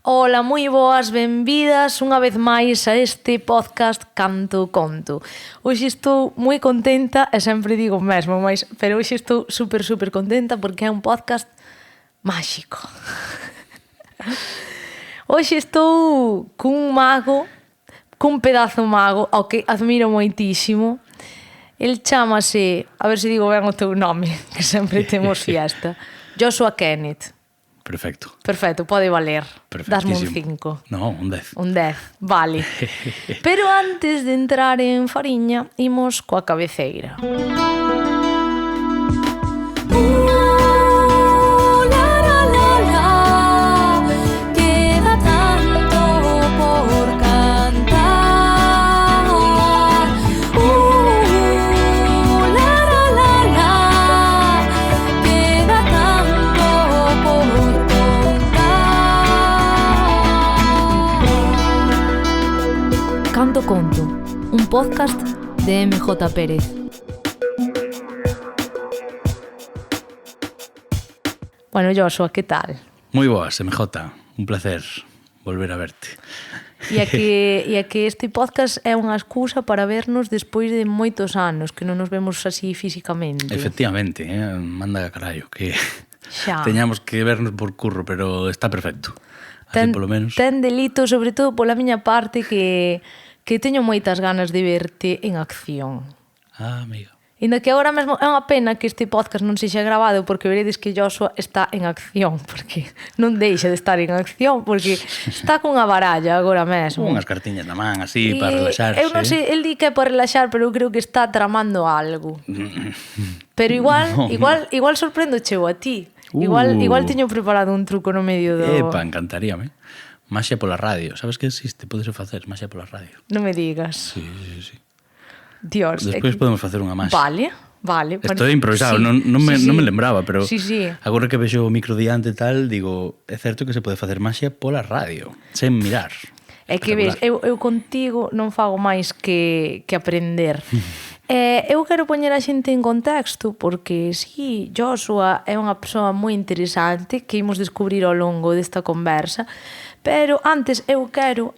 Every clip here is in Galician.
Ola, moi boas, benvidas unha vez máis a este podcast Canto Conto. Hoxe estou moi contenta e sempre digo o mesmo, pero hoxe estou super contenta porque é un podcast máxico. Hoxe estou cun mago, cun pedazo mago, ao que admiro moitísimo. El chámase, a ver se digo ben o teu nome, que sempre temos fiesta, Joshua Kenneth. Perfecto. Perfecto, pode valer. Dasme un 5. No, un 10. Un 10, vale. Pero antes de entrar en fariña, imos coa cabeceira. Canto Conto, un podcast de MJ Pérez. Bueno, Joshua, que tal? Moi boas, MJ. Un placer volver a verte. E é que este podcast é unha excusa para vernos despois de moitos anos, que non nos vemos así físicamente. Efectivamente, manda carallo, que Xa. teñamos que vernos por curro, pero está perfecto. Así polo menos. Ten delito, sobre todo pola miña parte, que teño moitas ganas de verte en acción. Ah, amiga. Inda que agora mesmo é unha pena que este podcast non sexa grabado, porque veredes que Joshua está en acción, porque non deixa de estar en acción, porque está cunha baralla agora mesmo. Unhas cartiñas na man, así, para relaxarse. Eu non sei, el di que é para relaxar, pero eu creo que está tramando algo. Pero igual sorprendo chego a ti. Igual teño preparado un truco no medio do... Epa, encantaríame. Maxia pola radio. Sabes que existe? Podes facer maxia pola radio. Non me digas. Sí. Dios. Despois podemos facer unha maxia. Vale. Estou improvisado, sí, non me lembraba, pero sí. agora que vexo o micro diante e tal, digo, é certo que se pode facer maxia pola radio, sen mirar. É que ves, eu contigo non fago máis que aprender. Eu quero poñer a xente en contexto porque, sí, Joshua é unha persoa moi interesante que imos descubrir ao longo desta conversa, pero antes eu quero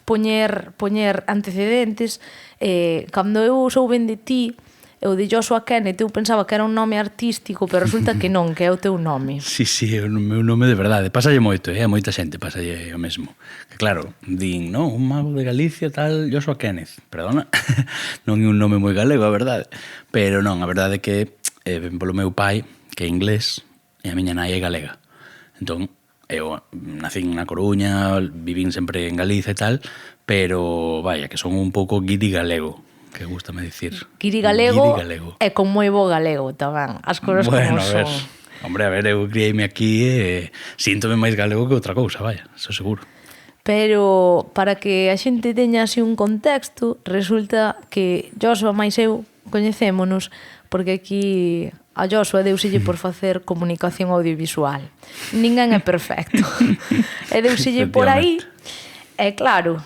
poñer antecedentes. Cando eu souben de ti, eu de Joshua Kenneth, eu pensaba que era un nome artístico, pero resulta que non, que é o teu nome. Sí, é o meu nome de verdade. Pásalle moito, a moita xente pásalle o mesmo. Que claro, din, non, un mago de Galicia tal, Joshua Kenneth. Perdona, non é un nome moi galego, a verdade. Pero non, a verdade é que ven polo meu pai, que é inglés, e a miña nai é galega. Entón, eu nacín na Coruña, vivín sempre en Galiza e tal, pero, vaya, que son un pouco guiri galego, que gustame dicir. Guiri galego e con moi bo galego tamén, as cousas como son. Hombre, a ver, eu criei-me aquí e síntome máis galego que outra cousa, vaya, eso seguro. Pero para que a xente teña así un contexto, resulta que Joshua máis eu coñecémonos porque aquí a Joshua deuselle por facer comunicación audiovisual. Ninguén é perfecto. E deuselle por aí. E claro,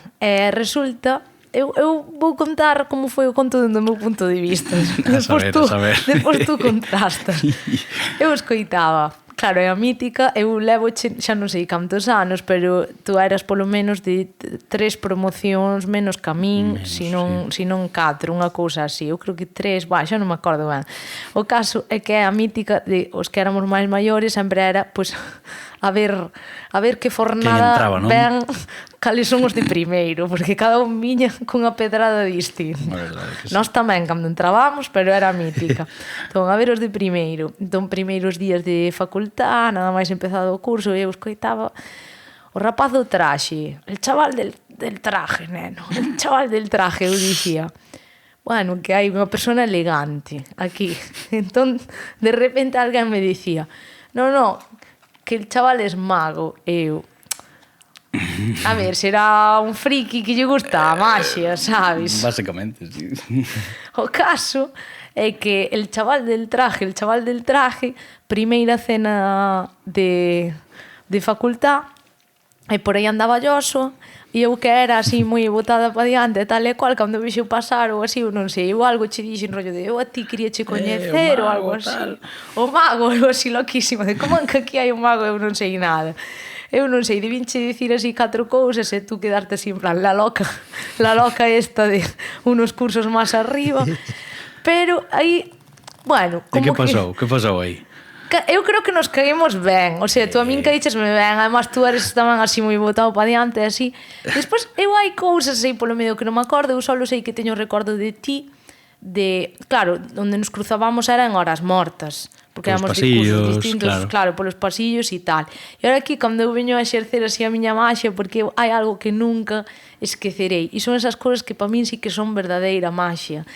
resulta... Eu vou contar como foi o conto do meu punto de vista. Despois tú contrastas. Eu escoitaba. Claro, é a mítica, eu levo xa non sei cantos anos, pero tú eras polo menos de 3 promocións menos que a min, se non 4, unha cousa así. Eu creo que 3, xa non me acordo ben. O caso é que é a mítica de os que éramos máis maiores, sempre era, pois, a ver que fornada entraba, non? ben cales son os de primeiro, porque cada un viña cunha pedrada distinta. Nós tamén, cando entrábamos, pero era mítica. Entón, a ver os de primeiro. Entón, primeiros días de facultad, nada máis empezado o curso, eu escoitaba o rapaz do traxe, el chaval del traje, neno, el chaval del traje, eu dicía. Bueno, que hai unha persona elegante aquí. Entón, de repente, alguén me dicía, no, que el chaval es mago, eu... A ver, será un friki que lle gusta a maxia, sabes? Básicamente, sí. O caso é que el chaval del traje, primeira cena de facultad, e por aí andaba Joshua, E eu que era así moi botada para diante, tal e cual, cando vexo pasar ou así, ou non sei, ou algo che dixen rollo de eu a ti quería che coñecer ou algo así. O mago, algo así loquísimo, de como que aquí hai un mago eu non sei nada. eu non sei, debinche dicir así 4 cousas e tú quedarte así en plan la loca esta de unos cursos máis arriba. Pero aí, bueno, E como que pasou? Que pasou aí? Eu creo que nos caímos ben. O sea, tú a min caíchesme ben. Además, tú eres tamén así moi botado para diante, así. Despois, eu hai cousas aí polo medio que non me acordo. Eu só sei que teño recordo de ti. Claro, onde nos cruzábamos era en horas mortas. Porque éramos de cursos distintos, claro, polos pasillos e tal. E ahora aquí, cando eu veño a exercer así a miña maxia, porque hai algo que nunca esquecerei. E son esas cousas que para min sí que son verdadeira maxia.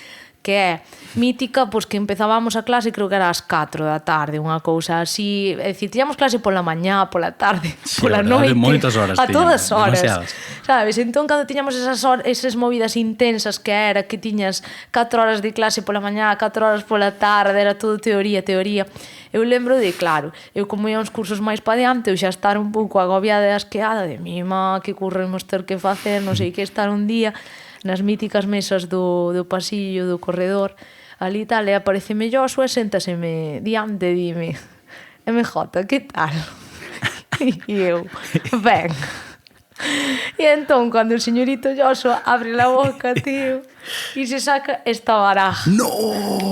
Que é mítica, pois que empezábamos a clase, creo que era ás 4 da tarde, unha cousa así, é dicir, tiñamos clase pola mañá, pola tarde, sí, pola noite, moitas horas a todas horas, demasiadas. Sabes? Entón, cando tiñamos esas movidas intensas que era que tiñas 4 horas de clase pola mañá, 4 horas pola tarde, era todo teoría, eu lembro de, claro, eu como ia uns cursos máis pa diante, eu xa estar un pouco agobiada e asqueada de mima, que curremos ter que facer, non sei que, estar un día nas míticas mesas do pasillo, do corredor, ali tal, e apareceme Joshua e séntaseme diante e dime MJ, que tal? E eu, ben. E entón, cando o señorito Joshua abre la boca, tío, e se saca esta baraja. No!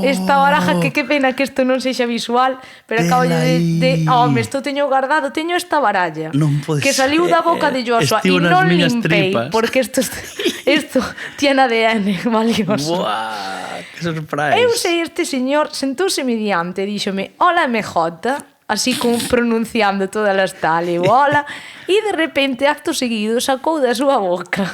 Esta baraja, que pena que isto non sexa visual, pero acabo de home, isto teño guardado, teño esta baralla que saliu da boca de Joshua e non limpei, porque isto tiene ADN valioso. Buah, que surprise. Eu sei, este señor sentouse mediante e díxome, hola MJ, así como pronunciando todas as tal, e hola, e de repente, acto seguido, sacou da súa boca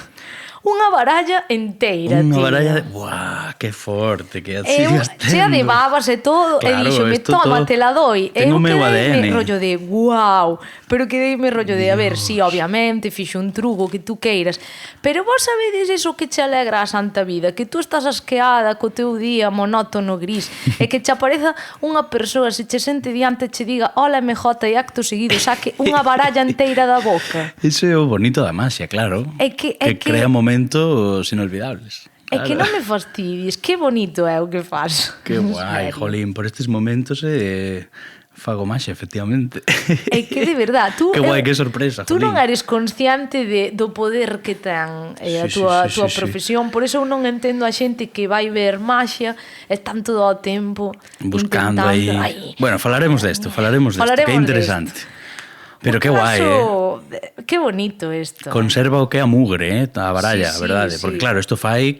unha baralla enteira, unha tío. baralla de... Buah, que forte, que así chea de babas e todo, claro, e díxome, toma, te la doy. Tengo eu meu ADN. rollo de, guau, pero quedeime rollo de, a ver, sí, obviamente, fixo un truco que tú queiras, pero vos sabedes eso que che alegra a santa vida, que tú estás asqueada co teu día monótono gris, e que che apareza unha persoa, se che sente diante, che diga, hola MJ, e acto seguido, saque unha baralla enteira da boca. Iso é o bonito da maxia, claro. Que crea momentos inolvidables. É que non me fastidies, que bonito é o que faz. Que guai, jolín, por estes momentos fago maxia, efectivamente. É que de verdad, tú... Que guai, que sorpresa, tú jolín. non eres consciente do poder que ten a túa profesión, por eso eu non entendo a xente que vai ver maxia e están todo o tempo buscando aí... Bueno, falaremos desto, que é interesante. Pero que guai, Que bonito isto. Conserva o que é a mugre, a baralla, a verdade. Porque claro, isto fai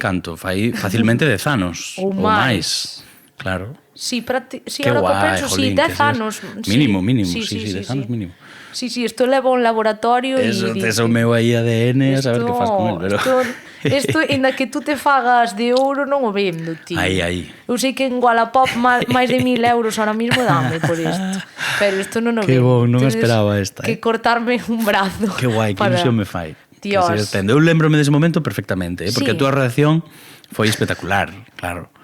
facilmente 10 anos. Ou máis. Claro. Sí, ahora que penso, sí, 10 anos. Mínimo, sí, 10 anos mínimo. Sí, isto leva a un laboratorio e... Eso o meu aí ADN, a saber que faz con el, pero... Isto, ainda que tú te fagas de ouro, non o vendo, tío. Aí. Eu sei que en Wallapop máis de 1.000 euros ahora mismo dame por isto. Pero isto non o vendo. Que bon, non esperaba esta. Que cortarme un brazo. Que guai, que ilusión me fai. Dios. Eu lembrome dese momento perfectamente, porque a túa reacción foi espectacular, claro.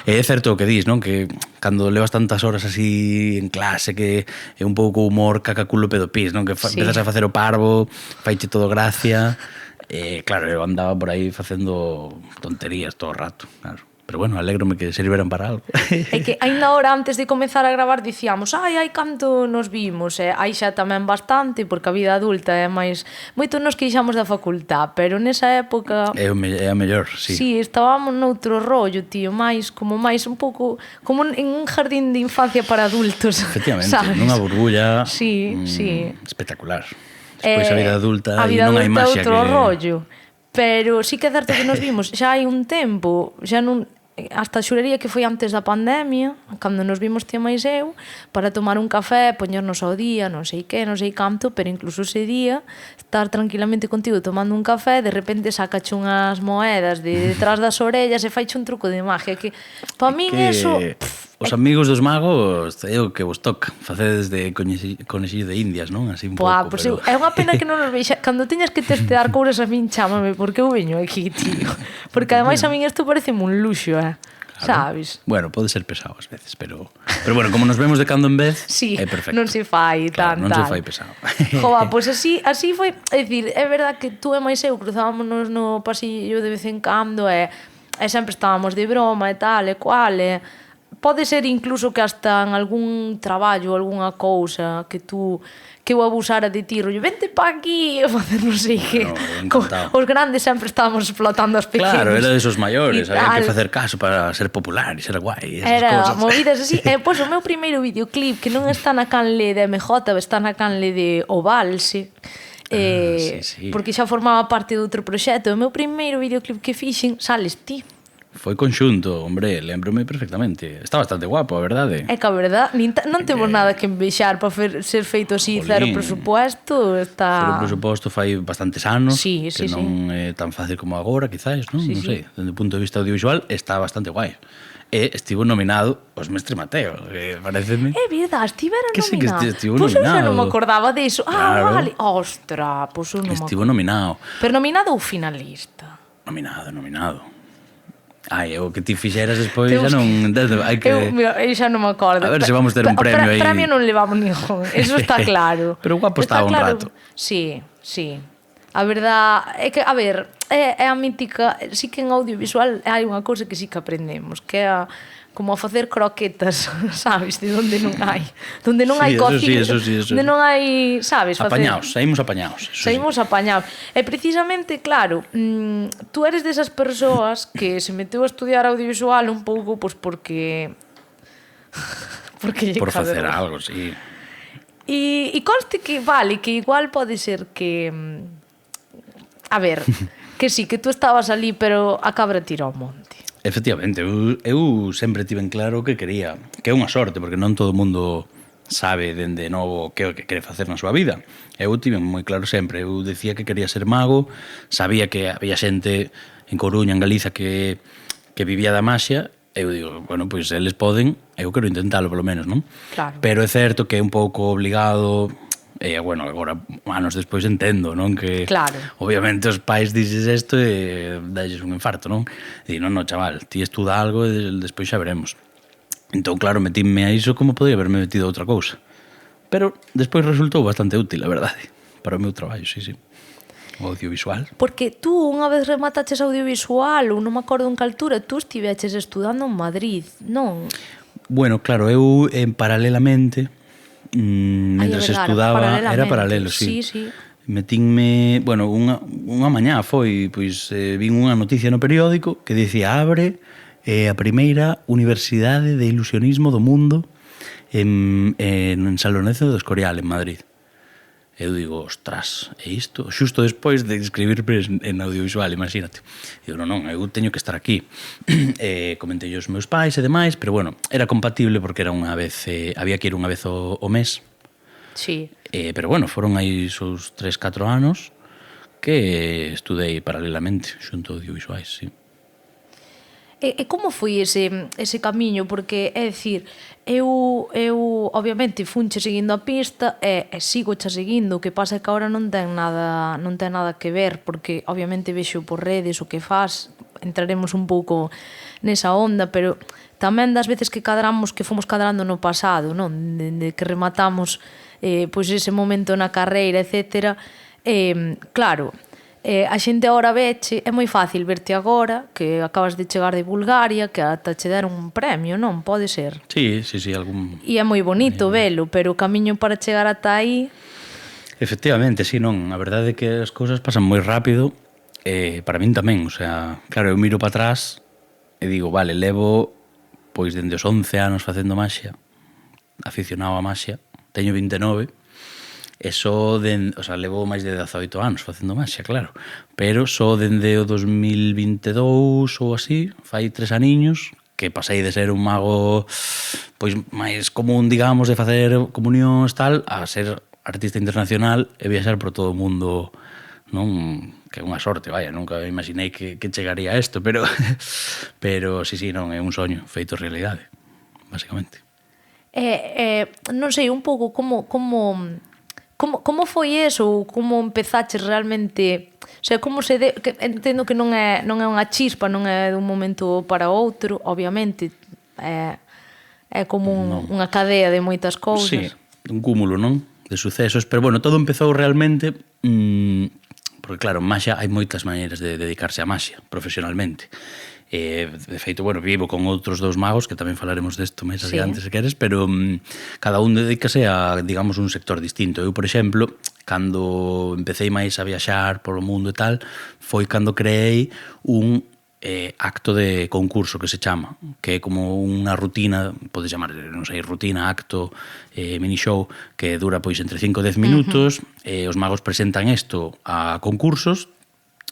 E é certo o que dis, non? Que cando levas tantas horas así en clase, que é un pouco humor cacaculo pedo pis, non? Que empezas a facer o parvo, faiche todo gracia. Claro, eu andaba por aí facendo tonterías todo o rato, claro. Pero bueno, alégrome que serviran para algo. É que ainda hora antes de comezar a gravar dicíamos, ai, canto nos vimos, hai xa tamén bastante, porque a vida adulta é máis... Moito nos queixamos da facultad, pero nesa época... É a mellor, sí. Sí, estábamos noutro rollo, tío, máis un pouco como en un jardín de infancia para adultos. Efectivamente, nunha burbulla sí. Espectacular. Despois a vida adulta e non hai maxia que... outro rollo. Pero sí que é certo que nos vimos xa hai un tempo, xa non... Hasta xuraría que foi antes da pandemia, cando nos vimos tía máis eu, para tomar un café, poñernos ao día, non sei que, non sei canto, pero incluso ese día, estar tranquilamente contigo tomando un café, de repente sacache unhas moedas de detrás das orellas e faiche un truco de magia, que para min eso... Os amigos dos magos é o que vos toca facedes de conexillo de indias, non? Así un pouco, pues pero... É unha pena que non nos vexa. Cando teñas que testear cousas a min chámame, porque eu veño aquí, tío. Porque ademais a min isto parece un luxo, claro. Sabes? Bueno, pode ser pesado ás veces, pero bueno, como nos vemos de cando en vez, sí, é perfecto. Non se fai claro, tan, non se fai pesado. Joa, pois así foi, é dicir, é verdad que tú e máis eu cruzábamos no pasillo de vez en cando e sempre estábamos de broma e tal, e cual, pode ser incluso que hasta en algún traballo, alguna cousa que eu abusara de ti, rollo, vente pa aquí a facer non sei que. Os grandes sempre estábamos explotando as pequenas. Claro, era desos maiores, había que facer caso para ser popular e ser guai. Era movidas así. Pois o meu primeiro videoclip, que non está na canle de MJ, está na canle de Ovalse, sí. Porque xa formaba parte de outro proxecto. O meu primeiro videoclip que fixen, sales ti. Foi conxunto, hombre, lembro-me perfectamente. Está bastante guapo, a verdade. É que a verdade, non temos nada que envexar para ser feito así, cero presupuesto. Cero presuposto fai bastantes anos, que non é tan fácil como agora, quizás, non? Non sei, dende o punto de vista audiovisual está bastante guai. E estivo nominado os Mestre Mateo, que pareceme... É verdade, estivera nominado. Que estivo nominado. Pois eu xa non me nominado. acordaba diso. Claro. Vale. Ostra, pois eu non me Estivo nominado. Pero nominado ou finalista? Nominado. Ai, o que ti fixeras despois xa non... Hai que... Eu xa non me acordo. A ver se vamos ter un premio aí. Premio non levamos ningún, eso está claro. Pero guapo estaba un rato. Sí. A verdad é que, a ver, é a mítica... Sí que en audiovisual hai unha cousa que sí que aprendemos, que é como a facer croquetas, sabes, de onde non hai. Donde non hai cocina. Eso sí. Donde non hai, sabes, apañados, saímos apañados. Saímos apañados. E precisamente, claro, tú eres desas persoas que se meteu a estudiar audiovisual un pouco, pois porque por facer algo, sí. E conste que, vale, que igual pode ser que... A ver, que sí, que tú estabas ali, pero a cabra tira ao monte. Efectivamente, eu sempre tiven claro o que quería, que é unha sorte, porque non todo o mundo sabe dende novo que é o que quere facer na súa vida. Eu tiven moi claro sempre, eu decía que quería ser mago, sabía que había xente en Coruña, en Galiza, que vivía da maxia, eu digo, bueno, pois eles poden, eu quero intentalo polo menos, non? Claro. Pero é certo que é un pouco obligado... E, bueno, agora, anos despois entendo, non? Que, claro. Obviamente, os pais dices isto e dalles un infarto, non? E non, chaval, ti estuda algo e despois xa veremos. Entón, claro, metíme a iso como podría haberme metido a outra cousa. Pero despois resultou bastante útil, a verdade, para o meu traballo, sí. O audiovisual. Porque tú, unha vez remataches audiovisual, ou non me acordo en que altura, tú estiveches estudando en Madrid, non? Bueno, claro, eu paralelamente... Mentre estudaba, era paralelo, sí. Metínme, bueno, unha mañá foi, pois vin unha noticia no periódico que dicía abre a primeira universidade de ilusionismo do mundo en San Lorenzo do Escorial, en Madrid. Eu digo, ostras, é isto? Xusto despois de escribirme en audiovisual, imagínate. Digo, non, eu teño que estar aquí. Comentei os meus pais e demais, pero bueno, era compatible porque era unha vez, había que ir unha vez ao mes. Sí. Pero bueno, foron aí os 3-4 anos que estudei paralelamente xunto audiovisuais, sí. E como foi ese camiño? Porque, é dicir, eu obviamente funche seguindo a pista e sigo xa seguindo, o que pasa é que agora non ten nada que ver, porque obviamente vexo por redes o que faz, entraremos un pouco nesa onda, pero tamén das veces que fomos cadrando no pasado, non? De que rematamos pois ese momento na carreira, etcétera, claro, a xente agora veche, é moi fácil verte agora, que acabas de chegar de Bulgaria, que ata che deron un premio, non? Pode ser. Sí, algún... E é moi bonito velo, pero o camiño para chegar ata aí... Efectivamente, sí, non. A verdade é que as cousas pasan moi rápido, para min tamén, o sea, claro, eu miro para atrás e digo, vale, levo pois dende os 11 anos facendo maxia, aficionado a maxia, teño 29, e só o sea, levo máis de 18 anos facendo maxia, claro, pero só dende o 2022 ou así, fai 3 aniños que pasei de ser un mago pois máis común, digamos, de facer comunións tal, a ser artista internacional e viaxar por todo o mundo, non? Que é unha sorte, vaya, nunca imaginei que chegaría a isto, pero sí, non, é un soño feito realidade, basicamente. Non sei, un pouco como foi eso? Como empezaches realmente? O sea, como se entendo que non é unha chispa, non é dun momento para outro, obviamente. É como unha cadea de moitas cousas. Sí, un cúmulo, non? De sucesos, pero bueno, todo empezou realmente Porque claro, maxia hai moitas maneiras de dedicarse a maxia profesionalmente. De feito, bueno, vivo con outros dous magos que tamén falaremos desto máis adiante se queres, pero cada un dedícase a, digamos, un sector distinto. Eu, por exemplo, cando empecé máis a viaxar polo mundo e tal, foi cando creei un acto de concurso que se chama, que é como unha rutina, podes chamar, non sei, rutina, acto, mini show, que dura pois entre 5 e 10 minutos, os magos presentan isto a concursos,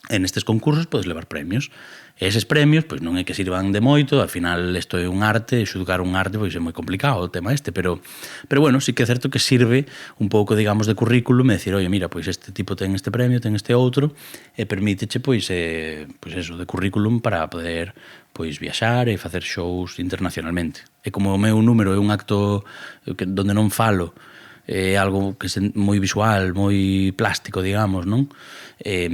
e nestes concursos podes levar premios. E eses premios, pois non é que sirvan de moito, ao final isto é un arte, xudgar un arte pois é moi complicado o tema este, pero bueno, sí que é certo que sirve un pouco, digamos, de currículum e decir, oye, mira, pois este tipo ten este premio, ten este outro, e permíteche, pois eso, de currículum para poder pois viaxar e facer shows internacionalmente. E como o meu número é un acto donde non falo, é algo que é moi visual, moi plástico, digamos, non? É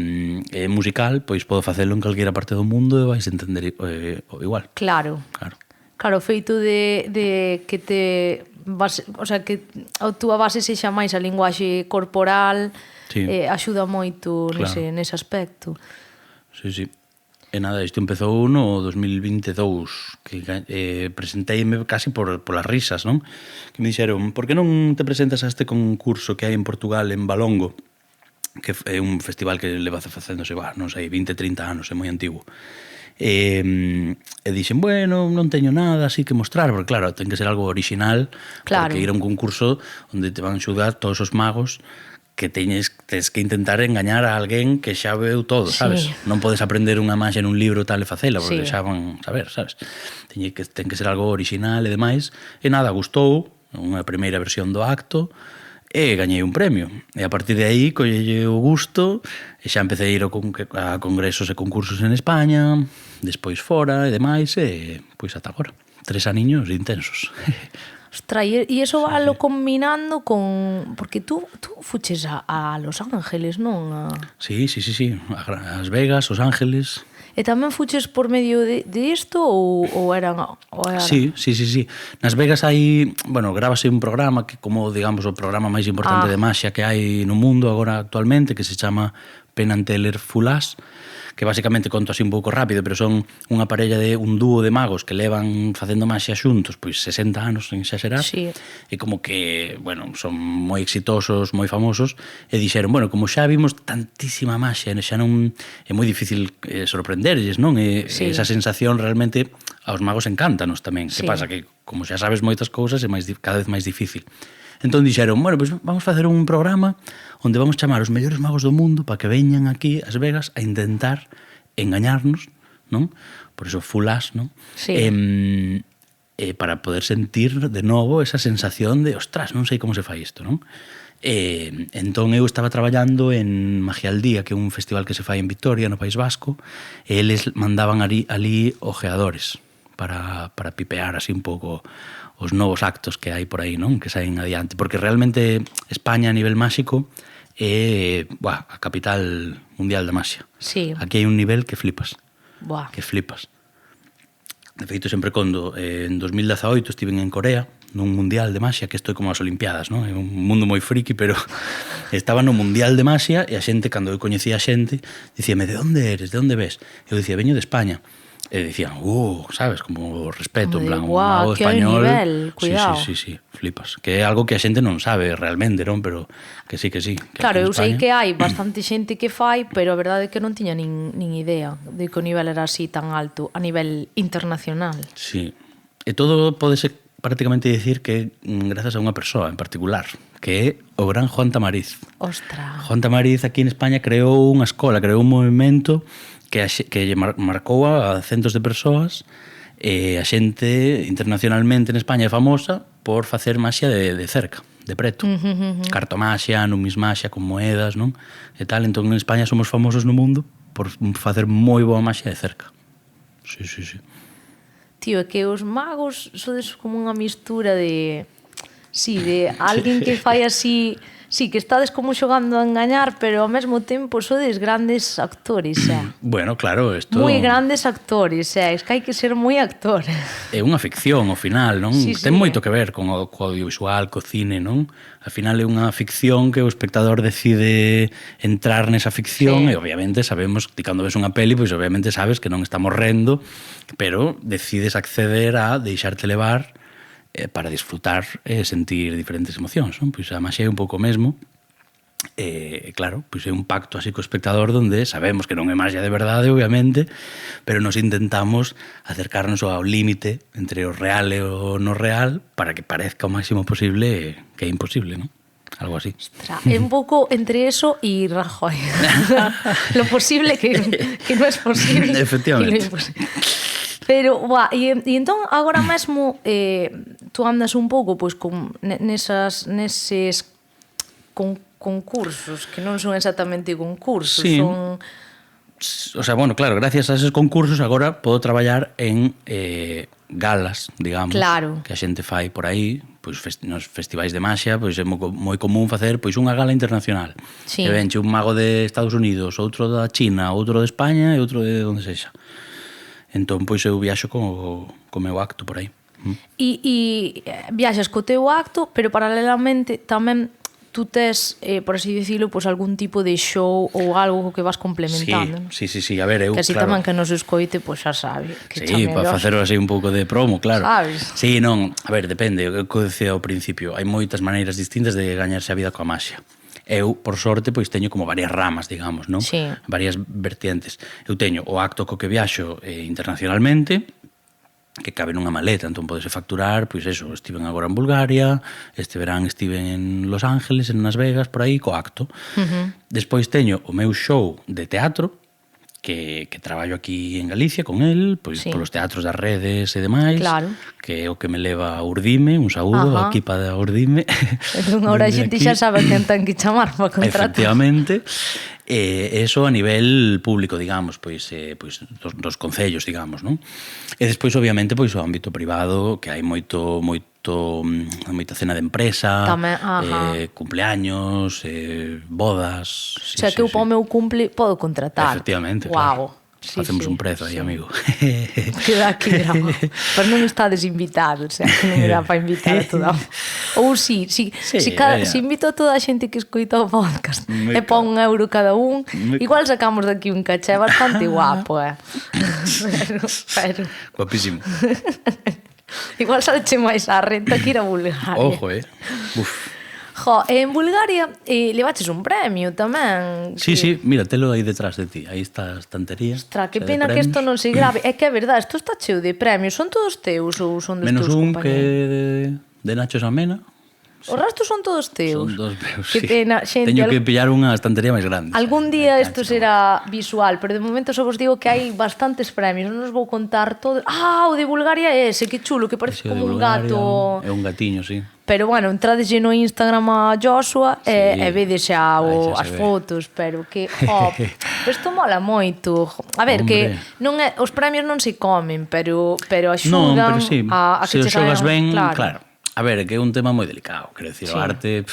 musical, pois podo facelo en calquera parte do mundo e vais entender igual. Claro, o feito de que te base, o sea, que a túa base sexa máis a linguaxe corporal, axuda moito nese aspecto. Sí. E nada, isto empezou no 2022, que presenteime casi polas risas, non? Que me dixeron, por que non te presentas a este concurso que hai en Portugal, en Valongo, que é un festival que leva facéndose, non sei, 20, 30 anos, é moi antigo. E dixen, bueno, non teño nada así que mostrar, porque claro, ten que ser algo original, porque ir a un concurso onde te van xudar todos os magos que tens que intentar engañar a alguén que xa veu todo, sabes? Non podes aprender unha maxia nun libro tal e facela, porque xa van saber, sabes? Ten que ser algo original e demais. E nada, gustou unha primeira versión do acto e gañei un premio. E a partir de aí collelle o gusto e xa empecé a ir a congresos e concursos en España, despois fora e demais, e pois ata agora. 3 aniños intensos. Ostras, e iso valo combinando con... Porque tú fuches a Los Ángeles, non? Sí. A Las Vegas, Los Ángeles... E tamén fuches por medio de isto ou era... Sí. Nas Vegas hai... Bueno, grábase un programa que como, digamos, o programa máis importante de maxia que hai no mundo agora actualmente, que se chama Penn and Teller Full As, que basicamente conto así un pouco rápido, pero son unha parella de un dúo de magos que levan facendo maxia xuntos pois 60 anos, sen exagerar, e como que, bueno, son moi exitosos, moi famosos, e dixeron, bueno, como xa vimos tantísima maxia, xa non é moi difícil sorprenderlles, non? E esa sensación realmente aos magos encántanos tamén. Que pasa? Que como xa sabes moitas cousas é cada vez máis difícil. Entón dixeron, bueno, pois vamos facer un programa onde vamos chamar os mellores magos do mundo para que veñan aquí ás Vegas a intentar engañarnos, non? Por iso Full As, non? Para poder sentir de novo esa sensación de, ostras, non sei como se fai isto, non? Entón eu estaba traballando en Magia al Día, que é un festival que se fai en Vitoria, no País Vasco, e eles mandaban ali ojeadores para pipear así un pouco os novos actos que hai por aí, non? Que saen adiante, porque realmente España a nivel máxico é a capital mundial da maxia. Sí. Aquí hai un nivel que flipas. Que flipas. De feito, sempre condo en 2018 estiven en Corea nun mundial de maxia, que isto é como as Olimpiadas, non? É un mundo moi friki, pero estaba no mundial de maxia e a xente, cando eu coñecía a xente, dicíame, de onde eres, de onde ves? Eu dicía, veño de España. E dicían, sabes, como respeto, en plan, un mago español. Nivel, cuidado. Sí, flipas. Que é algo que a xente non sabe realmente, non? Pero que sí. Que claro, eu sei que hai bastante xente que fai, pero a verdade é que non tiña nin idea de que o nivel era así tan alto a nivel internacional. Sí. E todo podese prácticamente dicir que grazas a unha persoa en particular, que é o gran Juan Tamariz. Ostras. Juan Tamariz aquí en España creou unha escola, creou un movimento que marcou a centos de persoas, e a xente internacionalmente en España é famosa por facer maxia de cerca, de preto. Cartomaxia, numismaxia, con moedas, non? E tal, entón en España somos famosos no mundo por facer moi boa maxia de cerca. Sí. Tío, é que os magos sodes como unha mistura de... Sí, de alguén que fai así Sí, que estades como xogando a engañar, pero ao mesmo tempo sodes grandes actores, Bueno, claro, isto... Moi grandes actores, es que hai que ser moi actor. É unha ficción, ao final, non? Sí, Ten sí, moito que ver con o audiovisual, co cine, non? Ao final é unha ficción que o espectador decide entrar nesa ficción e, obviamente, sabemos que cando ves unha peli, pois obviamente sabes que non estamos rendo, pero decides acceder a deixarte levar para disfrutar e sentir diferentes emocións, non? Pois a maxia é un pouco mesmo. Claro, pois é un pacto así co espectador donde sabemos que non é magia de verdade, obviamente, pero nos intentamos acercarnos ao límite entre o real e o no real para que parezca o máximo posible que é imposible, non? Algo así. Ostras, é un pouco entre eso e Rajoy. Lo posible que non é posible. Efectivamente. Pero, e entón, agora mesmo, tú andas un pouco pois, neses concursos, que non son exactamente concursos, sí. son... O sea, bueno, claro, gracias a esos concursos agora podo traballar en galas, digamos, claro, que a xente fai por aí, pois nos festivais de maxia, pois é moi común facer pois unha gala internacional. Sí. Que venche un mago de Estados Unidos, outro da China, outro de España e outro de onde sexa. Entón, pois eu viaxo co meu acto por aí. E viaxas co teu acto, pero paralelamente tamén tú tes, por así dicilo, pues, algún tipo de show ou algo que vas complementando. Sí, a ver, eu, que así claro, tamén que nos escoite, pois xa sabe. Que sí, para facer así un pouco de promo, claro. Sabes? Sí, non, a ver, depende, o que decía ao principio, hai moitas maneiras distintas de gañarse a vida coa maxia. Eu, por sorte, pois teño como varias ramas, digamos, non? Sí. Varias vertientes. Eu teño o acto co que viaxo internacionalmente, que cabe nunha maleta, entón podese facturar, pois eso, estiven agora en Bulgaria, este verán estiven en Los Ángeles, en Las Vegas, por aí, co acto. Despois teño o meu show de teatro, que traballo aquí en Galicia con el, pois polos teatros das redes e demais, claro, que é o que me leva a Urdime, un saúdo aquí para Urdime. Entón agora a xente xa sabe quen ten que chamar para contratar. Efectivamente. Eso a nivel público, digamos, pois dos concellos, digamos, non? E despois, obviamente, pois o ámbito privado, que hai moita cena de empresa, tamén, cumpleaños, bodas... O sea, que eu para o meu cumple podo contratar. Efectivamente, claro. Facemos un prezo aí, amigo. Queda drama. Pero non estades invitados, o sea, que non me dá para invitar a toda... Ou si invito a toda a xente que escoita o podcast e pon €1 cada un, igual sacamos daqui un caché bastante guapo, pero... Guapísimo. Igual salche máis a renta que ir a Bulgaria. Ojo, Uf. Jo, en Bulgaria levaches un premio tamén. Sí, mira, telo aí detrás de ti. Aí está a estantería. Ostras, que pena que isto non se grave. É que é verdade, isto está cheo de premios. Son todos teus ou son dos menos teus un compañeros? que de Nacho Samena. Os restos son todos teus. Son dos meus, que pena, xente. Teño que pillar unha estantería máis grande. Algún día isto será visual, pero de momento só vos digo que hai bastantes premios. Non os vou contar todos. O de Bulgaria é ese, que chulo, que parece como un gato. É un gatiño, sí. Pero bueno, entradeslle no Instagram a Joshua e vedes xa as fotos, pero que isto mola moito. A ver, que non é, os premios non se comen, pero axudan a que se che xogas ben, claro. A ver, que é un tema moi delicado, quero dicir, o arte,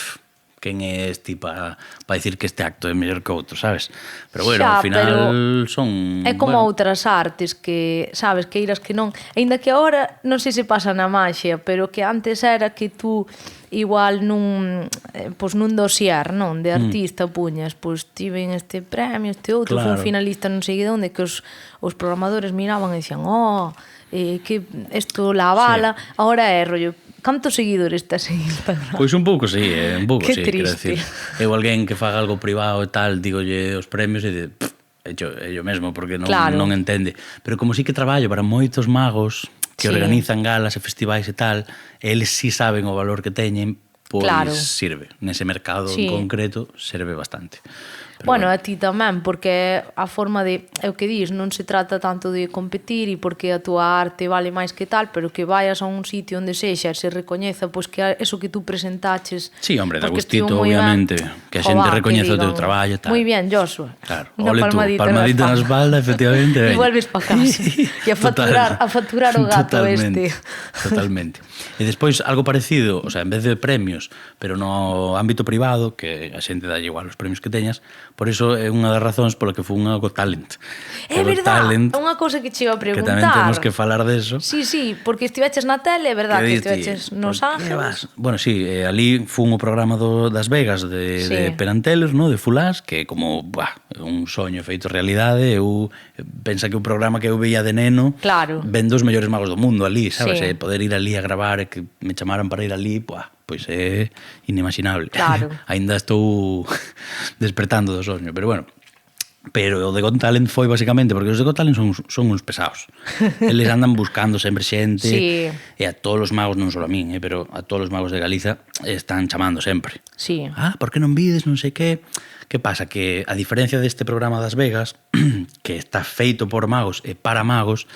quen é este para dicir que este acto é mellor que outro, sabes? Pero bueno, ao final son... É como outras artes que, sabes, que iras que non... Ainda que agora non sei se pasa na maxia, pero que antes era que tú igual nun dossier, non, de artista puñas, pois tiven este premio, este outro, fui un finalista non sei onde, que os programadores miraban e dicían, que isto la avala, agora é rollo, cantos seguidores tes en Instagram? Pois un pouco, sí, Qué quero triste. decir. Eu alguén que faga algo privado e tal, dígolle os premios e de... eu mesmo, porque non entende. Pero como sí que traballo para moitos magos que organizan galas e festivais e tal, eles sí saben o valor que teñen, pois sirve. Nese mercado en concreto, serve bastante. Bueno, a ti tamén, porque a forma de, é o que dis, non se trata tanto de competir e porque a túa arte vale máis que tal, pero que vayas a un sitio onde sexa e se recoñeza, pois que eso que tú presentaches... Sí, hombre, da gustito, obviamente, que a xente recoñeza o teu traballo e tal. Moi bien, Joshua. Claro, Unha ole tú, palmadita na espalda, efectivamente. E volves pa casa. E a facturar o gato totalmente, Totalmente. E despois, algo parecido, o sea, en vez de premios, pero no ámbito privado, que a xente dalle igual os premios que teñas, por iso é unha das razóns pola que fun a Got Talent. É verdad, unha cousa que che iba a preguntar. Que tamén temos que falar deso. Sí, porque estiveches na tele, é verdad que estiveches nos Ángeles. Bueno, sí, ali fun o programa das Vegas de Perantelos, no? De Fulás, que como un soño feito realidade. Eu pensa que o programa que eu veía de neno, vendo os mellores magos do mundo ali, sabes? Poder ir ali a gravar e que me chamaran para ir ali, pois é inimaginable. Claro. Ainda estou despertando do soño, pero bueno. Pero o de Got Talent foi basicamente porque os de Got Talent son uns pesados. Eles andan buscando sempre xente e a todos os magos, non só a min, pero a todos os magos de Galiza están chamando sempre. Sí. Por que non vides, non sei que. Que pasa? Que a diferencia deste programa das Vegas, que está feito por magos e para magos,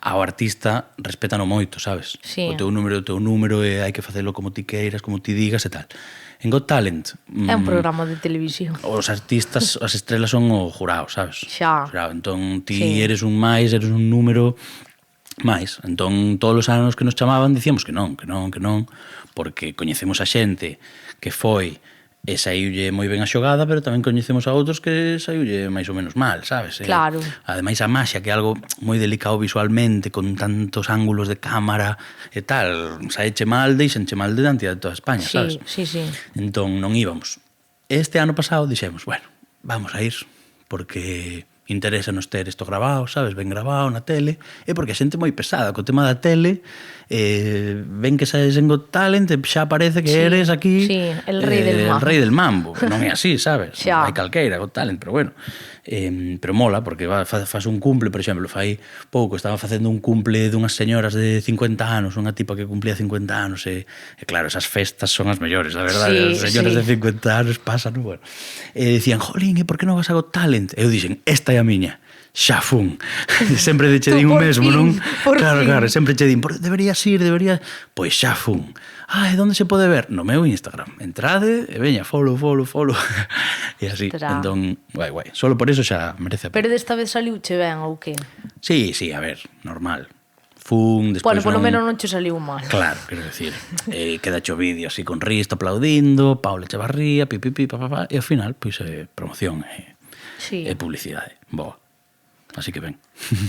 ao artista respétano moito, sabes? Sí. O teu número e hai que facelo como ti queiras, como ti digas e tal. En Got Talent... É un programa de televisión. Os artistas, as estrelas son o jurado, sabes? Xa. Entón, ti eres un número máis. Entón, todos os anos que nos chamaban dicíamos que non, porque coñecemos a xente que foi e saíulle moi ben a xogada, pero tamén coñecemos a outros que saíulle máis ou menos mal, sabes? Claro. Ademais, a maxia, que é algo moi delicado visualmente, con tantos ángulos de cámara e tal, saeche mal, deixenche mal diante de toda España, sabes? Sí. Entón, non íbamos. Este ano pasado dixemos, bueno, vamos a ir, porque interésanos ter isto grabado, sabes, ben grabado na tele, e porque a xente moi pesada co tema da tele, ven que saes en Got Talent e xa parece que eres aquí el rei del mambo. Non é así, sabes? Hai calqueira Got Talent, pero bueno, pero mola, porque faz un cumple, por exemplo, fai pouco estaba facendo un cumple dunhas señoras de 50 anos, unha tipa que cumplía 50 anos, e claro, esas festas son as mellores, a verdade, as señoras de 50 anos pasan, bueno, e dicían, jolín, e por que non vas a Got Talent? E eu dixen, esta é a miña. Xa fun. Sempre che din o mesmo, non? Claro, sempre che din, deberías ir. Pois xa fun. E onde se pode ver? No meu Instagram. Entrade e veña, follow. E así. Entón, guai. Solo por eso xa merece a pena. Pero desta vez saliuche ben ou que? Sí, a ver, normal. Fun, despois polo menos non che saliu mal. Claro, quero decir, queda o vídeo así con Risto aplaudindo, Paula Echevarría, papá, e ao final, pois, promoción e publicidade. Boa. Así que ben.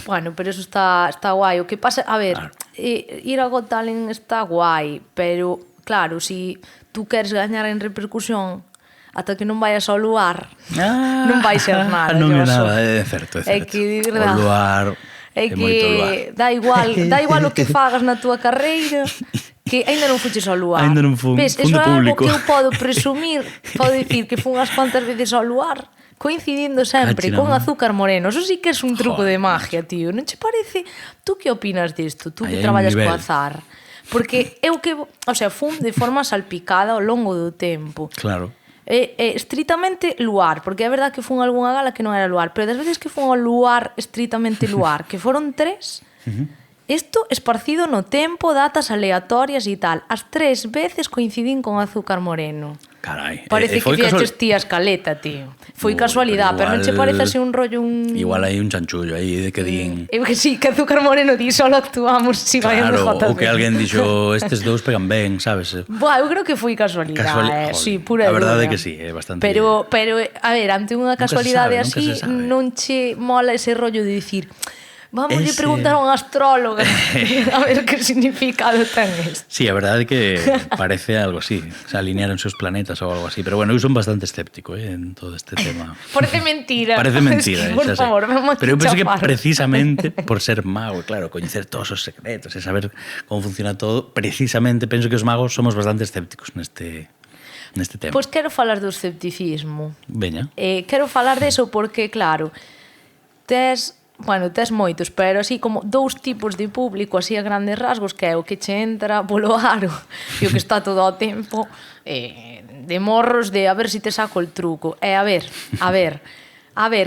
Bueno, pero eso está guai. O que pasa, a ver, ir a Got Talent está guai, pero claro, si tú queres gañar en repercusión, ata que non vayas ao luar, non vai ser nada. Non é nada, é certo. É que, de verdade, o luar é que dá igual o que fagas na túa carreira, que aínda non fuches ao luar. Aínda non fun, ves, fun de público. Eso é algo que eu podo presumir, podo dicir que fun as cuantas veces ao luar, coincidindo sempre con Azúcar Moreno. Eso sí que é un truco de magia, tío. Non che parece? Tú que opinas disto? Tú que traballas co azar. Porque eu que, o sea, fun de forma salpicada ao longo do tempo. Claro. Estritamente luar, porque é verdad que fun a algunha gala que non era luar, pero das veces que fun ao luar, estritamente luar, que foron 3, isto esparcido no tempo, datas aleatorias e tal. As 3 veces coincidín con Azúcar Moreno. Carai. Parece que fiaches ti a escaleta, tío. Foi casualidade, pero non che parece así un rollo Igual hai un chanchullo aí de que din... Eu que sí, que Azúcar Moreno di solo actuamos si vai en JB. Ou que alguén dixo, estes dous pegan ben, sabes? Boa, eu creo que foi casualidade, sí, pura dúda. A verdade é dúda. que sí, é bastante... Pero, a ver, ante unha casualidade así, non che mola ese rollo de dicir... Vamos a preguntar a un astrólogo a ver que significado ten esto. Sí, a verdade é que parece algo así, se alinearon os planetas ou algo así, pero bueno, eu son bastante escéptico en todo este tema. Parece mentira. Parece mentira, es que, por favor, me pero eu penso que precisamente por ser mago, claro, coñecer todos os secretos e saber como funciona todo, precisamente penso que os magos somos bastante escépticos neste tema. Pois quero falar do escepticismo. Veña. Quero falar deso porque, claro, tes moitos, pero así como 2 tipos de público, así a grandes rasgos, que é o que che entra polo aro e o que está todo ao tempo de morros de a ver si te saco el truco. E a ver,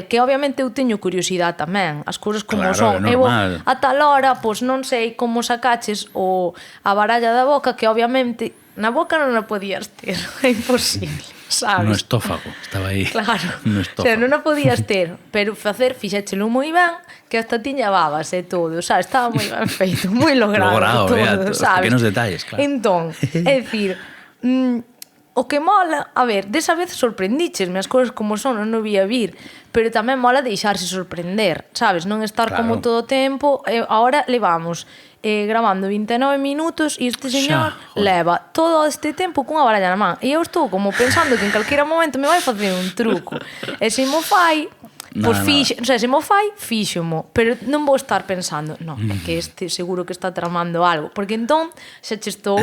que obviamente eu teño curiosidade tamén, as cousas como Claro, son. é normal. A tal hora, pois non sei como sacaches a baralla da boca, que obviamente na boca non a podías ter, é imposible, sabes? No estófago, estaba aí. Claro, No o sea, estófago. non a podías ter, pero fixéchelo moi ben, que hasta tiña babas e todo, sabes? Estaba moi ben feito, moi logrado todo, os sabes? pequenos detalles, claro. Entón, é dicir, o que mola, a ver, desa vez sorprendíchesme as cousas como son, non o vía vir, pero tamén mola deixarse sorprender, sabes? Non estar Claro. como todo o tempo, agora levamos grabando 29 minutos e este señor Xa, joder. leva todo este tempo cunha baralla na man e eu estou como pensando que en calquera momento me vai facer un truco e se mo fai pois o sea, se mo fai, fíxomo, pero non vou estar pensando, no, é que este seguro que está tramando algo, porque entón xa che estou,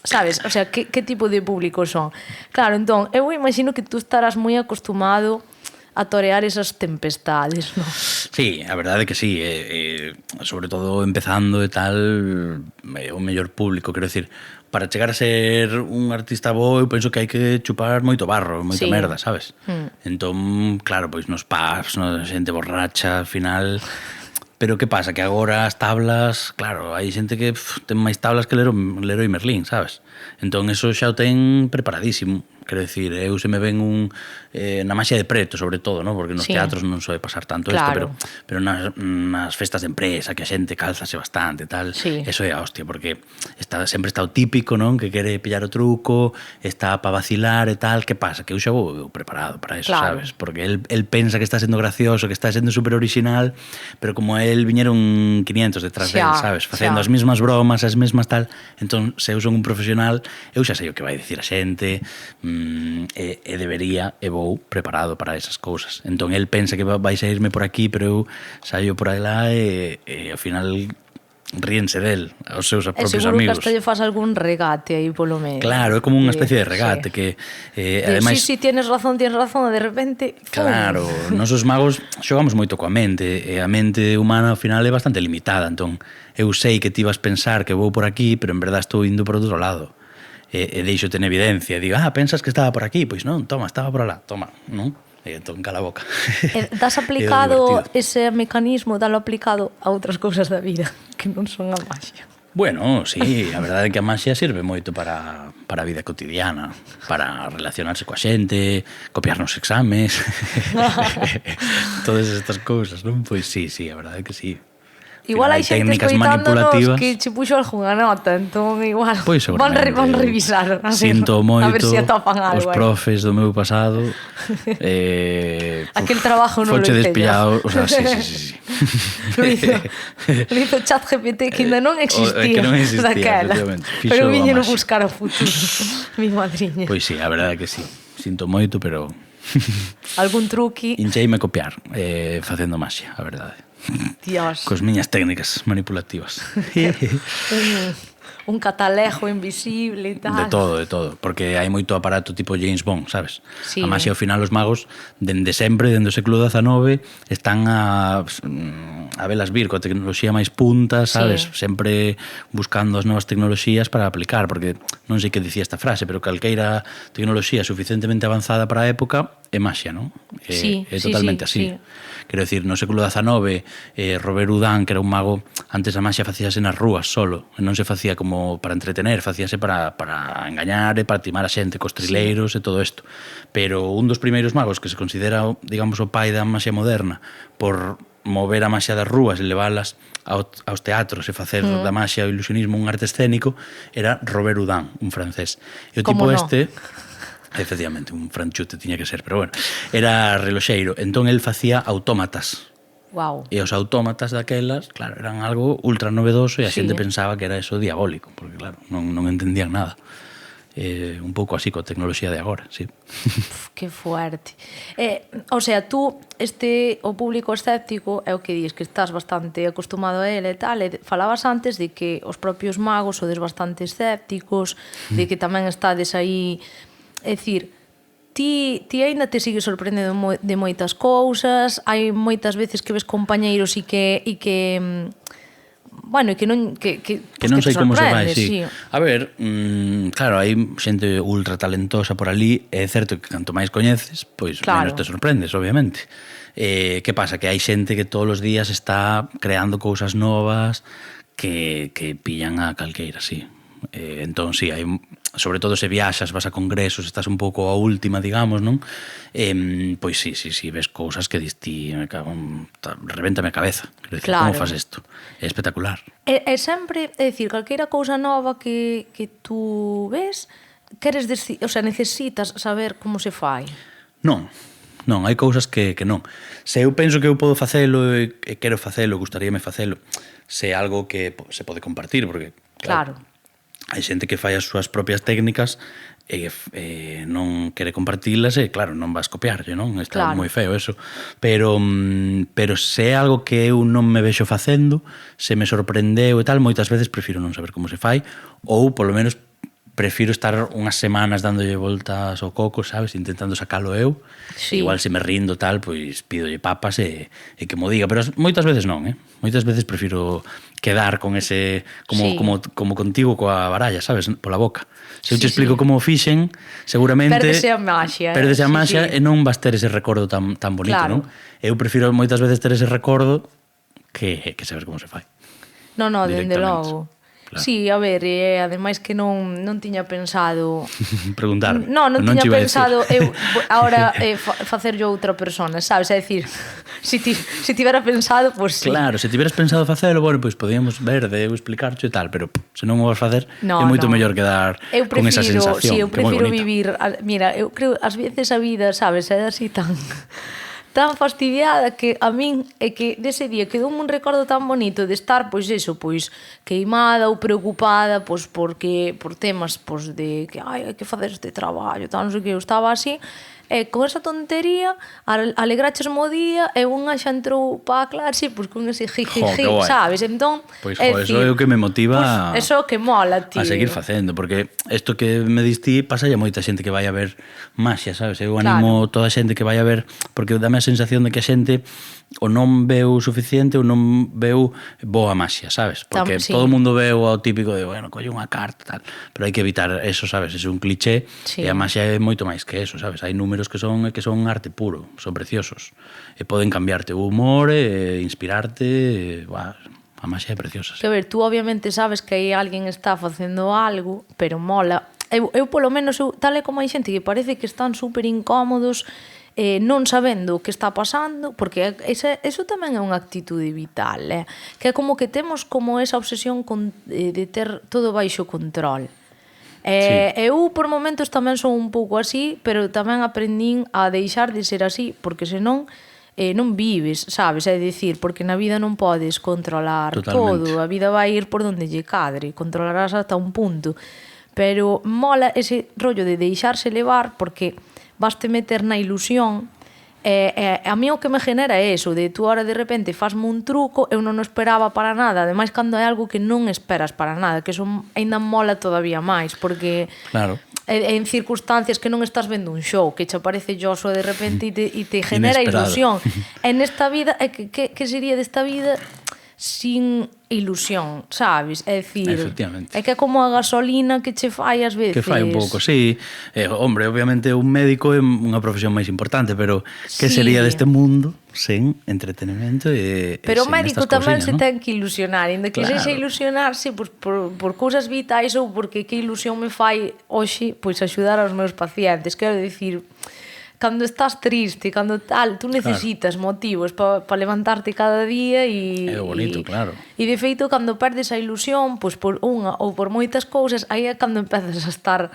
sabes, o sea, que tipo de público son. Claro, entón, eu imagino que tú estarás moi acostumado a torear esas tempestades, non? Sí, a verdade é que sí, sobre todo empezando e tal, é o mellor público, quero decir, para chegar a ser un artista bo, eu penso que hai que chupar moito barro, moita merda, sabes? Entón, claro, pois nos pubs, xente borracha, al final. Pero que pasa? Que agora as tablas, claro, hai xente que ten máis tablas que Leroy Merlín, sabes? Entón, eso xa o ten preparadísimo. Quero dicir, eu se me ven na Maxia de Preto, sobre todo, ¿no? Porque nos teatros non soe pasar tanto Claro. pero nas festas de empresa, que a xente cálzase bastante e tal, eso é a hostia, porque sempre está o típico, non? Que quere pillar o truco, está para vacilar e tal. Que pasa? Que eu xa vou preparado para eso, sabes? Porque el pensa que está sendo gracioso, que está sendo super original, pero como a el viñeron 500 detrás del, sabes? Facendo as mesmas bromas, as mesmas tal. Entón, se eu son un profesional, eu xa sei o que vai dicir a xente, e debería, e vou preparado para esas cousas. Entón, el pensa que vai saírme por aquí, pero eu saio por aí lá e ao final ríense del, aos seus propios seguro amigos. Que hasta lle faz algún regate aí polo medio. Claro, é como unha especie de regate que ademais, sí, tienes razón, e de repente claro, nosos magos xogamos moito coa mente, e a mente humana ao final é bastante limitada. Entón, eu sei que ti vas pensar que vou por aquí, pero en verdade estou indo por outro lado. E deixo ten evidencia, e digo, pensas que estaba por aquí? Pois non, toma, estaba por alá, toma, non? E entón cala a boca. Das aplicado ese mecanismo, dalo aplicado a outras cousas da vida que non son a maxia. Bueno, sí, a verdade é que a maxia sirve moito para a vida cotidiana, para relacionarse coa xente, copiar nos exames, todas estas cousas, non? Pois sí, a verdade é que sí. Igual hai xente escoitándonos que che puxo algunha nota, entón igual pois, van revisar sinto moito a ver se atopan algo. Os profes do meu pasado aquel trabajo non lo hice despillado, o sea, sí. Lo hizo ChatGPT que ainda non existía, que non existía daquela, pero viñeron buscar o futuro mi madriña. Pois sí, a verdade é que sí, sinto moito, pero algún truqui incheime a copiar facendo maxia, a verdade. Dios. Cos miñas técnicas manipulativas. Un catalejo invisible e tal. De todo, porque hai moito aparato tipo James Bond, sabes? Sí. A maxia ao final os magos dende sempre, dende o século XIX, están a velas vir coa tecnoloxía máis punta, sabes? Sempre buscando as novas tecnoloxías para aplicar, porque non sei que dicía esta frase, pero calqueira tecnoloxía suficientemente avanzada para a época é maxia, non? É totalmente así. Quero dicir, no século XIX, Robert Houdin, que era un mago, antes a maxia facíase nas rúas solo, non se facía como para entretener, facíase para engañar e para timar a xente cos trileiros e todo isto. Pero un dos primeiros magos que se considera, digamos, o pai da maxia moderna por mover a maxia das rúas e leválas aos teatros e facer da maxia o ilusionismo un arte escénico era Robert Houdin, un francés. E o tipo efectivamente, un franchute tiña que ser, pero bueno, era reloxeiro, entón el facía autómatas. Wow. E os autómatas daquelas, claro, eran algo ultra novedoso e a xente pensaba que era eso diabólico, porque claro, non entendían nada. Un pouco así coa tecnoloxía de agora, sí. Que fuerte. O sea, tú, o público escéptico, é o que dis, que estás bastante acostumado a ele e tal, e falabas antes de que os propios magos sodes bastante escépticos, de que tamén estades aí. É dicir, ti aínda te sigues sorprendendo de moitas cousas, hai moitas veces que ves compañeiros e que bueno, que non que non sei como se vai, sí. A ver, claro, hai xente ultra talentosa por ali, é certo que canto máis coñeces, pois menos te sorprendes, obviamente. Que pasa? Que hai xente que todos os días está creando cousas novas que pillan a calqueira, sí. Entón, sí, hai, sobre todo se viaxas, vas a congresos, estás un pouco a última, digamos, non? Pois sí, ves cousas que dis ti, me cago en... revéntame a cabeza. Quero dicir, como faz isto? É espectacular. E sempre, é dicir, calqueira cousa nova que tú ves, queres decir, o sea, necesitas saber como se fai. Non, hai cousas que non. Se eu penso que eu podo facelo e quero facelo, gustaríame facelo, se é algo que se pode compartir, porque Claro. Hai xente que fai as súas propias técnicas e non quere compartilas e, claro, non vas copiarlle, non? Está moi feo eso. Pero se é algo que eu non me vexo facendo, se me sorprendeu e tal, moitas veces prefiro non saber como se fai ou, polo menos, prefiro estar unhas semanas dándolle voltas ao coco, sabes, intentando sacalo eu. Sí. Igual se me rindo tal, pois pídolle papas e que mo diga, pero moitas veces non, moitas veces prefiro quedar con ese como contigo coa baralla, sabes, pola boca. Se eu te explico como o fixen, seguramente Perdese a maxia. Perdese a maxia e non vas ter ese recordo tan bonito, non? Eu prefiro moitas veces ter ese recordo que saber como se fai. Non, dende logo. Claro. Sí, a ver, ademais que non tiña pensado... Preguntar. Non tiña pensado eu agora facerlo a outra persona, sabes? É dicir, se tivera pensado, pois sí. Claro, se tiveras pensado facelo, bueno, pois podíamos ver de eu explicarcho e tal, pero se non o vas facer, é moito mellor quedar con esa sensación. Sí, eu prefiro vivir... Mira, eu creo, ás veces a vida, sabes, é así tan fastidiada que a min é que dese día quedoume un recordo tan bonito de estar, pois eso, pois queimada ou preocupada, pois porque por temas pois de que hai que facer este traballo, tal, non sei que, eu estaba así, e con esa tontería alegraches mo día e unha xa entrou para a clase pois con ese jijiji, sabes? Entón, pois eso é o que me motiva pois, eso que mola, tío. A seguir facendo, porque isto que me diste pasa a moita xente que vai a ver maxia, sabes? Eu animo toda a xente que vai a ver, porque dame a sensación de que a xente ou non veu suficiente ou non veu boa maxia, sabes? Porque todo o mundo veu ao típico de, bueno, colle unha carta, tal, pero hai que evitar eso, sabes? É un cliché e a maxia é moito máis que eso, sabes? Hai números que son arte puro, son preciosos e poden cambiarte o humor e inspirarte, a maxia é preciosa. Que ver, tú obviamente sabes que aí alguén está facendo algo, pero mola. Eu polo menos, tal e como hai xente que parece que están super incómodos non sabendo o que está pasando, porque eso tamén é unha actitude vital, que é como que temos como esa obsesión de ter todo baixo control. Eu por momentos tamén son un pouco así, pero tamén aprendín a deixar de ser así, porque senón non vives, sabes? É dicir, porque na vida non podes controlar todo, a vida vai ir por donde lle cadre, controlarás ata un punto, pero mola ese rollo de deixarse levar, porque vaste meter na ilusión a mí o que me genera é eso, de tú ahora de repente fasme un truco, eu non o esperaba para nada, ademais cando é algo que non esperas para nada, que eso ainda mola todavía máis, porque en circunstancias que non estás vendo un show, que che aparece Joshua de repente e te genera ilusión. En esta vida, que sería desta vida sin ilusión, sabes? É dicir, é que é como a gasolina que che fai ás veces. Que fai un pouco, sí. Hombre, obviamente un médico é unha profesión máis importante, pero que sería deste mundo sen entretenimento e pero o médico tamén se ¿no? ten que ilusionar, ainda que sexa ilusionarse por cousas vitais ou porque que ilusión me fai hoxe pois axudar aos meus pacientes. Quero dicir, cando estás triste, cando tal, tú necesitas motivos para levantarte cada día e... É bonito, claro. E de feito, cando perdes a ilusión, pois por unha ou por moitas cousas, aí é cando empezas a estar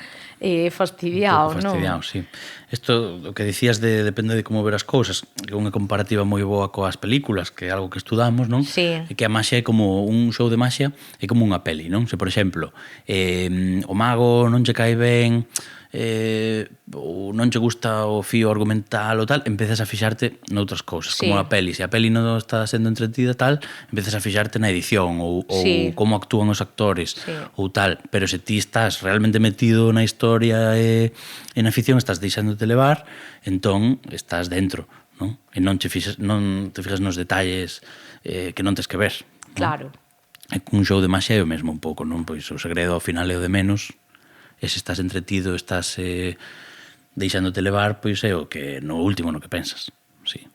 fastidiado, non? Fastidiado, sí. Isto, o que dicías depende de como ver as cousas, que é unha comparativa moi boa coas películas, que é algo que estudamos, non? Sí. E que a maxia é como un show de maxia, é como unha peli, non? Se, por exemplo, o mago non che cae ben, ou non che gusta o fío argumental ou tal, empezas a fixarte noutras cousas, como a peli. Se a peli non está sendo entretida tal, empezas a fixarte na edición ou como actúan os actores ou tal, pero se ti estás realmente metido na historia e na ficción, estás deixándote levar, entón estás dentro, non? E non te fixas nos detalles que non tes que ver, non? Claro. cun show de maxia é o mesmo un pouco, non? Pois o segredo ao final é o de menos, e se estás entretido, estás deixándote levar, pois é o que no último no que pensas, sí.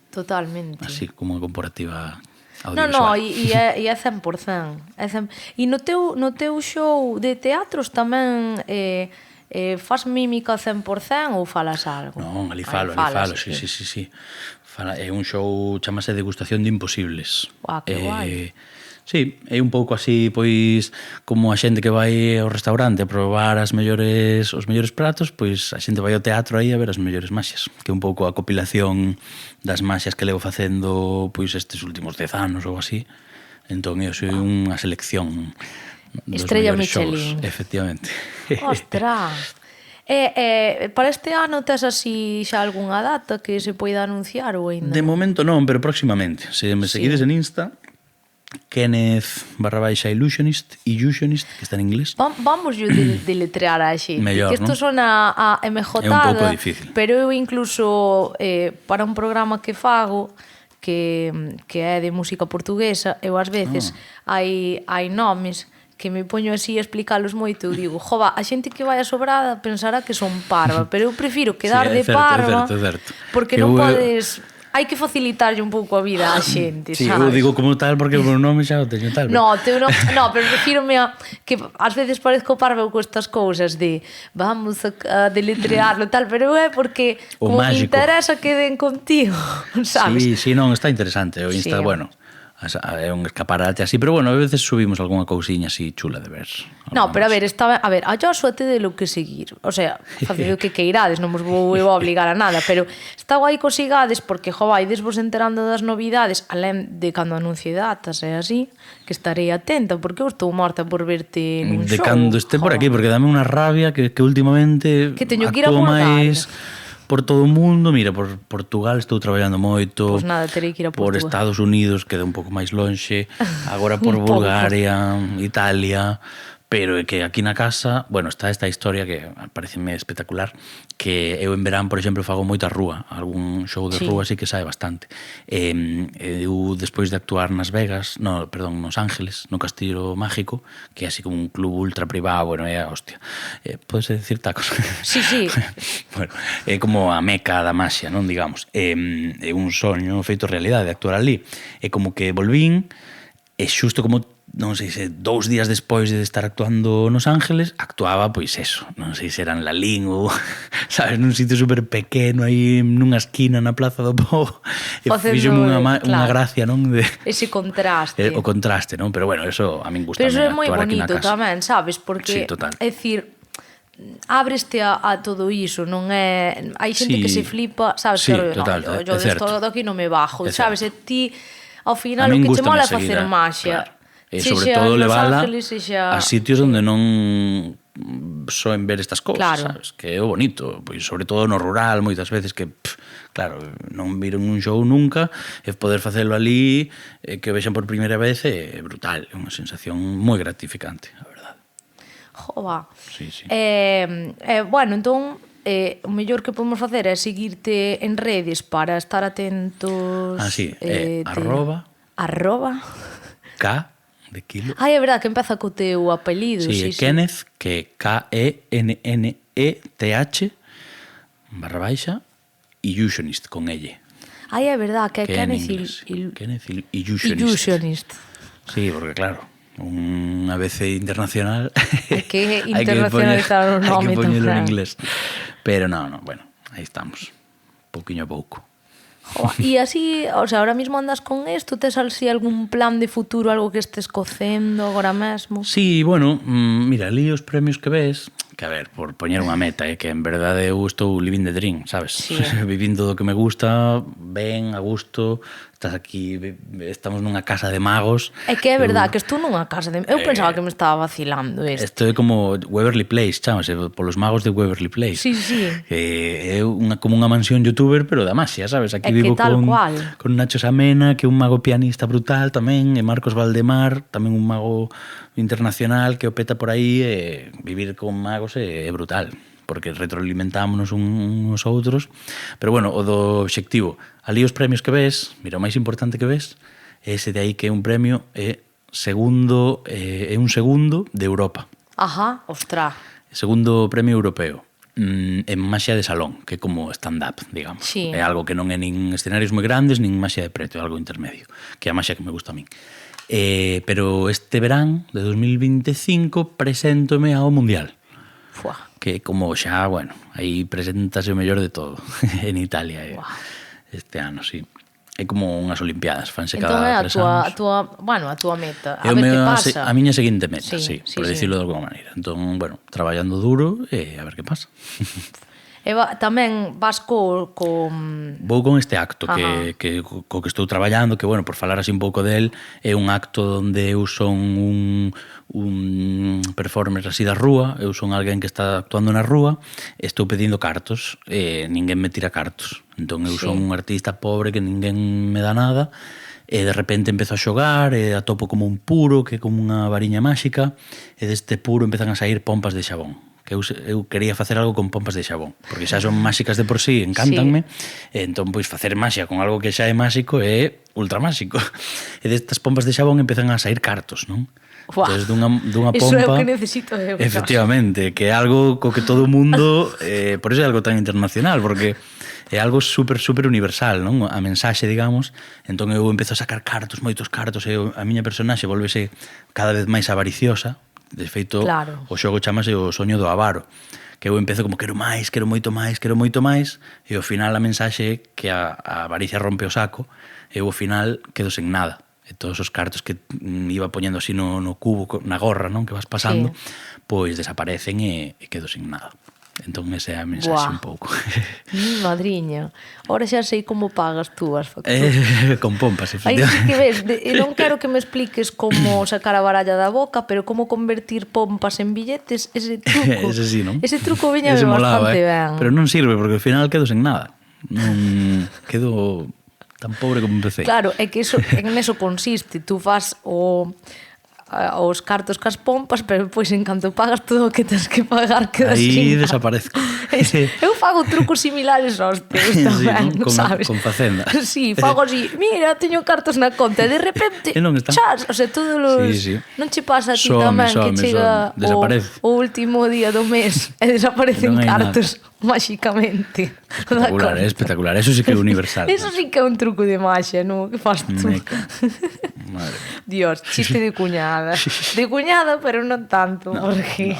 Totalmente. Así como unha comparativa No, audiovisual. e é 100%. E no teu show de teatros tamén fas mímica 100% ou falas algo? Non, ali falo, sí. É un show, chamase Degustación de Imposibles. Guau, que guai. Sí, é un pouco así, pois, como a xente que vai ao restaurante a probar os mellores pratos, pois a xente vai ao teatro aí a ver as mellores maxias, que é un pouco a compilación das maxias que levo facendo pois estes últimos 10 anos ou así. Entón, eu sou unha selección dos Estrella mellores Michelin. shows, efectivamente. Ostras. Para este ano tes así xa algunha data que se poida anunciar ou ainda? De momento non, pero próximamente. Se me seguides en Insta, Kenneth_Illusionist, que está en inglés. Vamos yo deletrear a xente. Mellor, que isto non? sona a MJ-tada, É un pouco difícil. pero eu incluso para un programa que fago que é de música portuguesa, eu ás veces hai nomes que me poño así a explicalos moito, eu digo, jova, a xente que vai a sobrada pensará que son parva, pero eu prefiro quedar de parva, porque non podes... Hai que facilitarlle un pouco a vida á xente, Sí, sabes? eu digo como tal porque o meu nome xa o teño tal. No, pero refírome a que ás veces parezco parva con estas cousas de vamos a deletrearlo tal, pero é porque O como me máxico. interesa que den contigo, sabes? Sí, non, está interesante. O Insta, Sí. bueno, é un escaparate así, pero bueno, a veces subimos algunha cousiña así chula de ver. No, pero a ver, a Joshua te de lo que seguir. O sea, faced o que queirades, non vos vou eu a obligar a nada, pero está guai que o sigades porque, jo, vaides vos enterando das novidades, alén de cando anuncie datas e así, que estarei atenta, porque eu estou morta por verte nun De show. cando este por aquí, porque dame unha rabia que últimamente Que teño que ir a actúo Bulgaria. máis por todo o mundo. Mira, por Portugal estou traballando moito. Pois nada, terei que ir a Por Portugal. Estados Unidos, queda un pouco máis lonxe. Agora por Un pouco. Bulgaria, Italia. Pero é que aquí na casa, bueno, está esta historia que pareceme espectacular, que eu en verán, por exemplo, fago moita rúa, algún show de Sí. rúa así que sae bastante. Eu, despois de actuar nas Vegas, nos Ángeles, no Castillo Mágico, que é así como un club ultra privado, bueno, é a hostia. Podes decir tacos? Sí. Bueno, é como a meca da maxia, non, digamos. É un soño feito realidade actuar ali. É como que volvín, e xusto como non sei se 2 días despois de estar actuando nos Ángeles, actuaba, pois eso, non sei se era en Lalín ou, sabes, nun sitio super pequeno aí nunha esquina na Plaza do Pobo, e fixome unha gracia, non? Ese contraste. O contraste, non? Pero bueno, eso a min gusta Pero eso é moi actuar aquí na bonito casa. tamén, sabes? Porque, Sí, total. é dicir, ábreste a todo iso, non é... Hai xente Sí. que se flipa, sabes? Sí, Claro, total, no, é yo certo. de aquí non me bajo, É sabes? E certo. ti, ao final, A o min que che gústame mola é seguir facer maxia. claro. E sobre todo levala a sitios onde non soen ver estas cousas, Claro. sabes? Que é o bonito, pois sobre todo no rural, moitas veces que, claro, non viron un show nunca, e poder facelo ali, que o vexan por primeira vez, é brutal, é unha sensación moi gratificante, a verdade. Jova. Sí. Bueno, entón, o mellor que podemos facer é seguirte en redes para estar atentos. Sí, arroba K de kilo. Ai, é verdad que empeza co teu apelido. Sí, Kenneth, que Kenneth _, Illusionist, con elle. Ai, é verdad que é Kenneth Illusionist. Sí, porque claro, unha vez internacional hai que internacionalizar o nome hai que poñelo tamén. en inglés. Pero no, bueno, aí estamos, pouquiño a pouco. E así, o sea, ahora mismo andas con isto, tes así algún plan de futuro, algo que estés cocendo agora mesmo? Sí, bueno, mira, ali os premios que ves, que a ver, por poñer unha meta, que en verdade eu estou living the dream, sabes? Sí. Vivindo do que me gusta, ben, a gusto, estás aquí, estamos nunha casa de magos. É que é verdad que estou nunha casa de... Eu pensaba que me estaba vacilando isto. Isto é como Waverly Place, chámase, polos magos de Waverly Place. Sí. É como unha mansión youtuber, pero da maxia, sabes? Aquí vivo con Nacho Samena, que é un mago pianista brutal tamén, e Marcos Valdemar, tamén un mago internacional que o peta por aí, e vivir con magos é brutal, porque retroalimentámonos uns outros. Pero bueno, o do obxectivo, ali os premios que ves, mira, o máis importante que ves, é ese de aí que é un premio, é é un segundo de Europa. Ajá, ostra. Segundo premio europeo en maxia de salón, que é como stand-up, digamos. Sí. É algo que non é nin escenarios moi grandes, nin maxia de preto, é algo intermedio, que é a maxia que me gusta a min. Pero este verán de 2025 preséntome ao Mundial. Fuá. Que como xa, bueno, aí preséntase o mellor de todo en Italia. Este ano, sí. É como unhas olimpiadas, fanse Entón cada 3 anos. A túa meta, a É ver que pasa. a miña seguinte meta, Sí, sí, por decirlo de alguma maneira. Entón, bueno, traballando duro e a ver que pasa. Tamén vas co... Vou con este acto co que estou traballando, que, bueno, por falar así un pouco del, é un acto onde eu son un performer así da rúa, eu son alguén que está actuando na rúa, estou pedindo cartos, e ninguén me tira cartos. Entón eu son un artista pobre que ninguén me dá nada, e de repente empezo a xogar e atopo como un puro, que é como unha variña máxica, e deste puro empezan a sair pompas de xabón. Que eu quería facer algo con pompas de xabón, porque xa son máxicas de por sí, encántanme, e entón, pois, facer máxica con algo que xa é máxico é ultramáxico. E destas pompas de xabón empezan a sair cartos, non? Entón, dunha pompa... Iso é o que necesito eu. Efectivamente, que é algo co que todo o mundo... por iso é algo tan internacional, porque é algo super universal, non? A mensaxe, digamos. Entón eu empezo a sacar cartos, moitos cartos, e a miña personaxe volvese cada vez máis avariciosa. De feito, claro. O xogo chamase o soño do avaro, que eu empezo como quero moito máis, e ao final a mensaxe é que a avaricia rompe o saco, e eu ao final quedo sen nada. E todos os cartos que iba poñendo así no cubo, na gorra, non, que vas pasando, pois desaparecen e quedo sen nada. Entón esa é a mensaxe un pouco. Madriña, ahora xa sei como pagas tú as facturas. Con pompas, efectivamente. efectivamente. Aí que ves, non quero que me expliques como sacar a baralla da boca, pero como convertir pompas en billetes, ese truco. Ese sí, non? Ese truco viñame bastante ben. Pero non sirve, porque ao final quedo sen nada. Non quedo tan pobre como empecé. Claro, é que en eso consiste. Tú vas os cartos cas pompas, pero depois en canto pagas todo o que tens que pagar quedas aí desaparezco. Eu fago trucos similares aos teus tamén, sí, sabes? Con Facenda. Sí, fago así, mira, teño cartos na conta e de repente chas, o sea, todos os... Sí. Non che pasa a ti tamén que chega o último día do mes e desaparecen cartos máxicamente. Espectacular, eso sí que é universal. Eso sí que é un truco de maxia, non? Que fas tú? Madre. Dios, chiste de cuñada. De cuñada, pero non tanto, porque...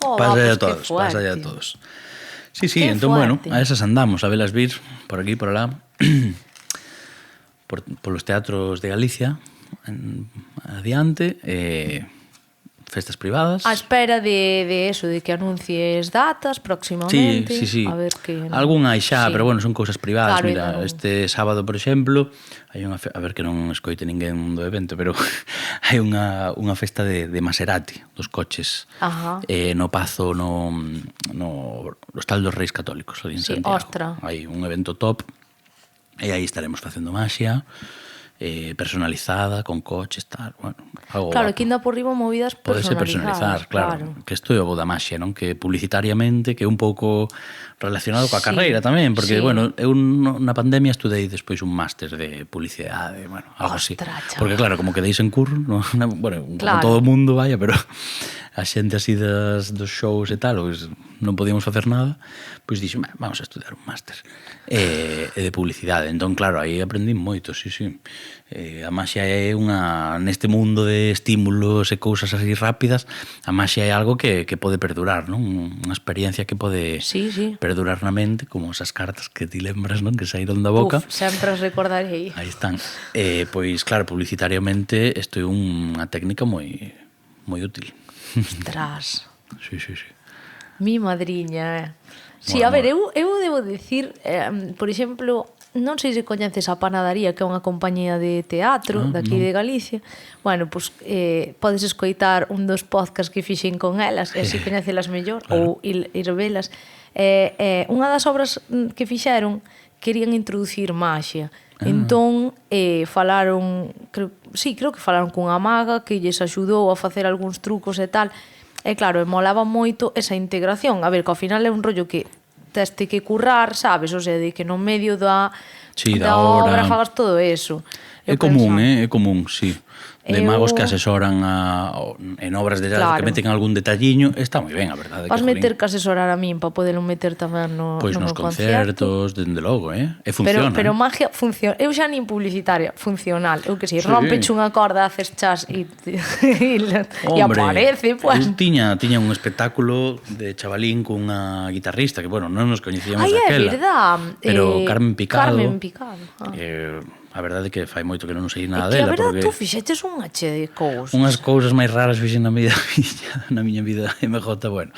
No. Pasa a todos. Sí, qué entón, bueno, fuerte. a esas andamos, a velas vir, por aquí, por alá, por los teatros de Galicia, adiante, festas privadas. A espera de eso, de que anuncies datas próximamente. Sí. A ver que... Algún hai xa, pero bueno, son cousas privadas. Claro, mira, este sábado, por exemplo, hai unha a ver que non escoite ninguén do evento, pero hai unha festa de Maserati, dos coches. Ajá. No Pazo, no Hostal dos Reis Católicos, ali en Santiago. Ostra. Hai un evento top, e aí estaremos facendo maxia, personalizada, con coches, tal, bueno, algo Claro, guapo. que ainda por riba movidas Podese personalizadas. personalizar, claro. Que isto é o bo da maxia, non? Que publicitariamente, que é un pouco relacionado coa carreira tamén, porque, bueno, eu na pandemia estudei despois un máster de publicidade, bueno, algo así. Porque, claro, como quedéis en curro, bueno, como todo o mundo, vaya, pero a xente así dos shows e tal, pois non podíamos facer nada, pois dixo, vamos a estudar un máster de publicidade. Entón, claro, aí aprendí moito, sí. A maxia é neste mundo de estímulos e cousas así rápidas, a maxia é algo que pode perdurar, non? Unha experiencia que pode perdurar na mente, como esas cartas que ti lembras, non? Que saíron da boca. Sempre os recordarei. Aí están. Pois, claro, publicitariamente isto é unha técnica moi útil. Ostras. Sí. Mi madriña, Sí, a ver, eu debo dicir, por exemplo, non sei se coñeces a Panadaría, que é unha compañía de teatro daqui de Galicia. Bueno, pois podes escoitar un dos podcasts que fixen con elas, e así coñecelas mellor, ou ir velas. Unha das obras que fixeron querían introducir maxia. Entón, falaron, creo que falaron cunha maga que lles axudou a facer algúns trucos e tal. E claro, molaba moito esa integración. A ver, que ao final é un rollo que teste que currar, sabes? O sea, de que no medio da obra fagas todo eso. É común, sí. De magos que asesoran en obras de teatro, que meten algún detalliño, está moi ben, a verdade. Vas meter que asesorar a min para poderlo meter tamén no pois nos concerto. concertos, dende logo, E funciona. Pero magia funciona. Eu xa nin publicitaria, funcional. Eu que sei, rompeche unha corda, haces chas e aparece, pues. Eu tiña un espectáculo de chavalín cunha guitarrista que, bueno, non nos coñecíamos daquela. Ai, é verdad. Pero Carmen Picado. A verdade é que fai moito que non sei nada dela. A verdade, tú fixeches unha che de cousas. Unhas cousas máis raras fixen na miña vida MJ, bueno.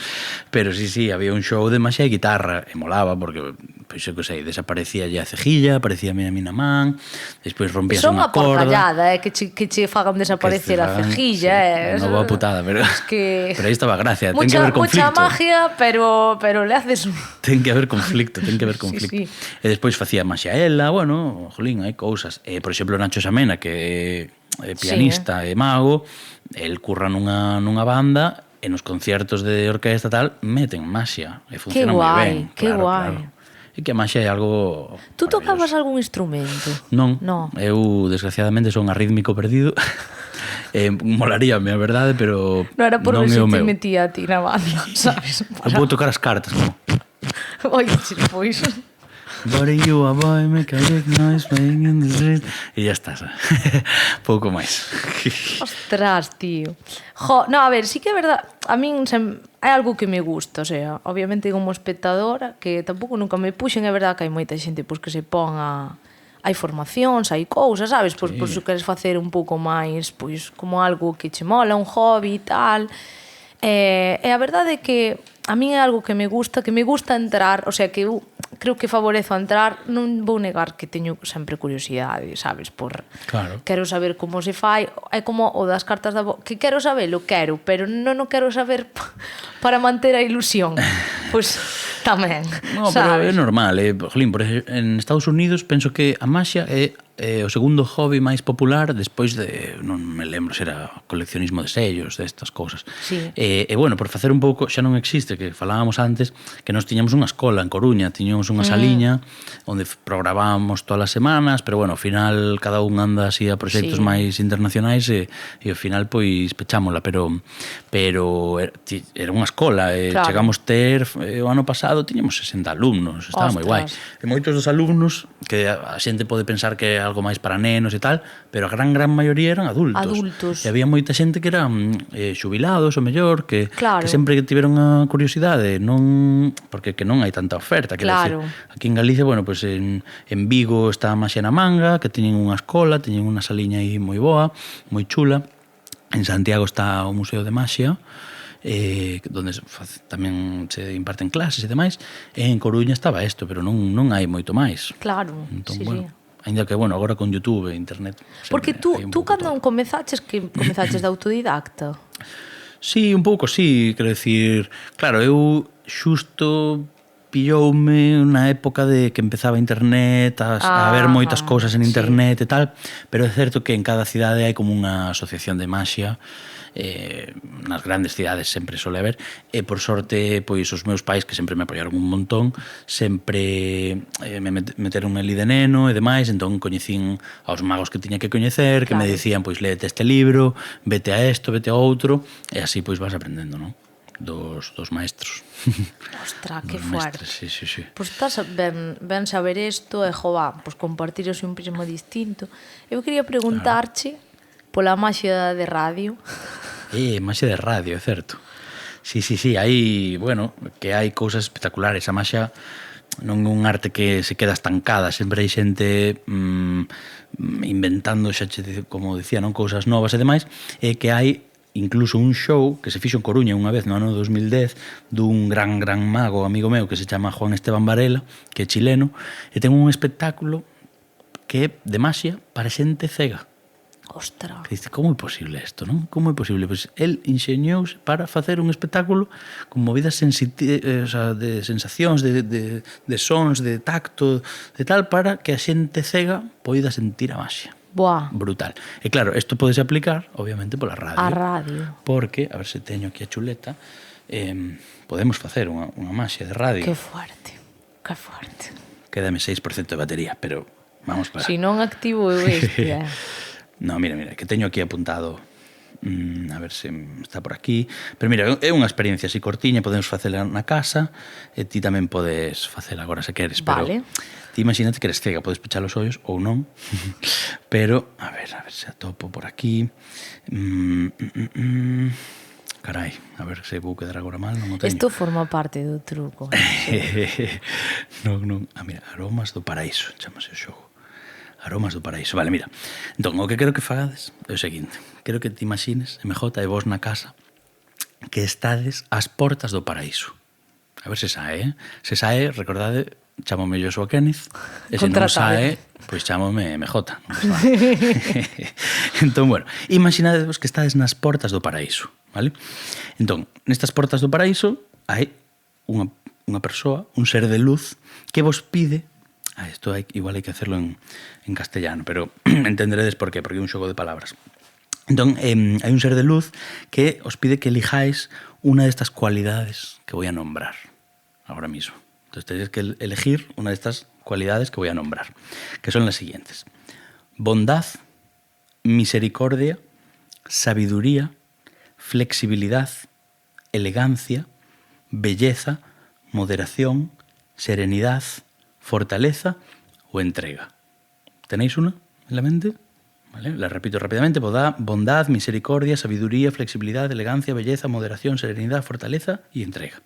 Pero sí, había un show de maxia e guitarra, e molaba, porque, pois, eu que sei, desaparecía a cejilla, aparecía a miña man, despois rompíase unha corda. Son unha porcallada, que che fagan desaparecer a cejilla. Unha boa putada, pero aí estaba a gracia. Ten que haber conflicto. Mucha magia, pero le haces... Ten que haber conflicto. Sí. E despois facía maxia ela, bueno, jolín, hai cousas. Por exemplo, Nacho Samena, que é pianista e mago, el curra nunha banda e nos conciertos de orquesta tal meten maxia e funciona moi ben. Que guai. E que a maxia é algo... Tú tocabas algún instrumento? Non. Eu, desgraciadamente, son arrítmico perdido. Molaríame, a verdade, pero non era por ver se te metía a ti na banda, sabes? Eu vou tocar as cartas, non? Oye, pois... Body you a boy, make a big noise playing in the street. E ya está, pouco máis. Ostras, tío. No, a ver, sí que é verdad. A min hai algo que me gusta, o sea, obviamente como espectadora, que tampouco nunca me puxen, é verdad que hai moita xente que se pon a... Hai formacións, hai cousas, sabes? Pois se queres facer un pouco máis, pois como algo que che mola, un hobby e tal. E a verdade é que a min é algo que me gusta entrar, o sea, que eu creo que favorezo a entrar, non vou negar que teño sempre curiosidade, sabes, quero saber como se fai, é como o das cartas da que quero sabelo, pero non o quero saber para manter a ilusión. Pois tamén, no, pero é normal, jolín, por exemplo, en Estados Unidos penso que a maxia é o segundo hobby máis popular despois de, non me lembro se era coleccionismo de sellos, destas cousas. E bueno, por facer un pouco, xa non existe, que falábamos antes, que nos tiñamos unha escola en Coruña, tiñamos unha saliña onde programábamos todas as semanas, pero bueno, ao final cada un anda así a proxectos máis internacionais e ao final pois pechámola, pero era unha escola, chegamos ter o ano pasado tiñamos 60 alumnos, estaba moi guai. E moitos dos alumnos, que a xente pode pensar que é algo máis para nenos e tal, pero a gran maioría eran adultos. E había moita xente que eran xubilados, o mellor, que sempre tiveron a curiosidade, porque que non hai tanta oferta. Decir, aquí en Galicia, bueno, pues en Vigo está a Maxia na Manga, que teñen unha escola, teñen unha saliña aí moi boa, moi chula. En Santiago está o Museo de Maxia, donde tamén se imparten clases e demais, e en Coruña estaba isto, pero non hai moito máis. Claro, entón, bueno, ainda que, bueno, agora con YouTube e Internet... Porque tú cando comezaches de autodidacta? Sí, un pouco, sí, quero dicir... Claro, eu xusto pilloume na época de que empezaba Internet, a ver moitas cousas en Internet e tal, pero é certo que en cada cidade hai como unha asociación de maxia, nas grandes cidades sempre sole haber, e por sorte pois os meus pais, que sempre me apoiaron un montón, sempre me meteron ali de neno e demais, entón coñecín aos magos que tiña que coñecer, que me dicían, pois léete este libro, vete a isto, vete a outro, e así pois vas aprendendo, non? Dos maestros. Ostra, que fuerte. Sí. Pois estás ben saber isto e, pois compartir un prisma distinto. Eu quería preguntarche pola maxia de radio. Maxia de radio, é certo. Sí, hai, bueno, que hai cousas espectaculares. A maxia non é un arte que se queda estancada, sempre hai xente inventando, xa como dicía, non, cousas novas e demais, e que hai incluso un show que se fixo en Coruña unha vez no ano 2010 dun gran mago amigo meu que se chama Juan Esteban Varela, que é chileno, e ten un espectáculo que é de maxia para xente cega. Ostra. Que dice, como é posible isto, non? Como é posible? Pois el enxeñouse para facer un espectáculo con movidas de sensacións, de sons, de tacto, de tal, para que a xente cega poida sentir a maxia. Buah. Brutal. E claro, isto podese aplicar, obviamente, pola radio. A radio. Porque, a ver se teño aquí a chuleta, podemos facer unha maxia de radio. Que fuerte. Quédame 6% de batería, pero Vamos para... Si non activo eu este, No, mira, que teño aquí apuntado. A ver se está por aquí. Pero mira, é unha experiencia así cortiña, podemos facela na casa, e ti tamén podes facela agora se queres, pero Vale. ti imagínate que eres cega, podes pechar os ollos ou non. Pero, a ver se atopo por aquí. Carai, a ver se vou quedar agora mal, non o teño. Isto forma parte do truco. Non. Mira, Aromas do Paraíso, chamase o xogo. Aromas do Paraíso. Vale, mira. Entón, o que quero que fagades é o seguinte. Quero que te imagines, MJ e vos na casa, que estades ás portas do paraíso. A ver se sae, Se sae, recordade, chámome Joshua Kenneth, e se non sae, pois chámome MJ. Entón, bueno, imaginadevos que estades nas portas do paraíso, vale? Entón, nestas portas do paraíso hai unha persoa, un ser de luz, que vos pide. Isto igual hai que hacerlo en castellano, pero entenderedes por qué, porque é un xogo de palabras. Entón, hai un ser de luz que os pide que elijáis unha destas cualidades que voy a nombrar ahora mismo. Entonces tenéis que elegir una de estas cualidades que voy a nombrar, que son las siguientes: bondad, misericordia, sabiduría, flexibilidad, elegancia, belleza, moderación, serenidad, fortaleza o entrega. ¿Tenéis una en la mente? ¿Vale? La repito rápidamente: bondad, misericordia, sabiduría, flexibilidad, elegancia, belleza, moderación, serenidad, fortaleza y entrega.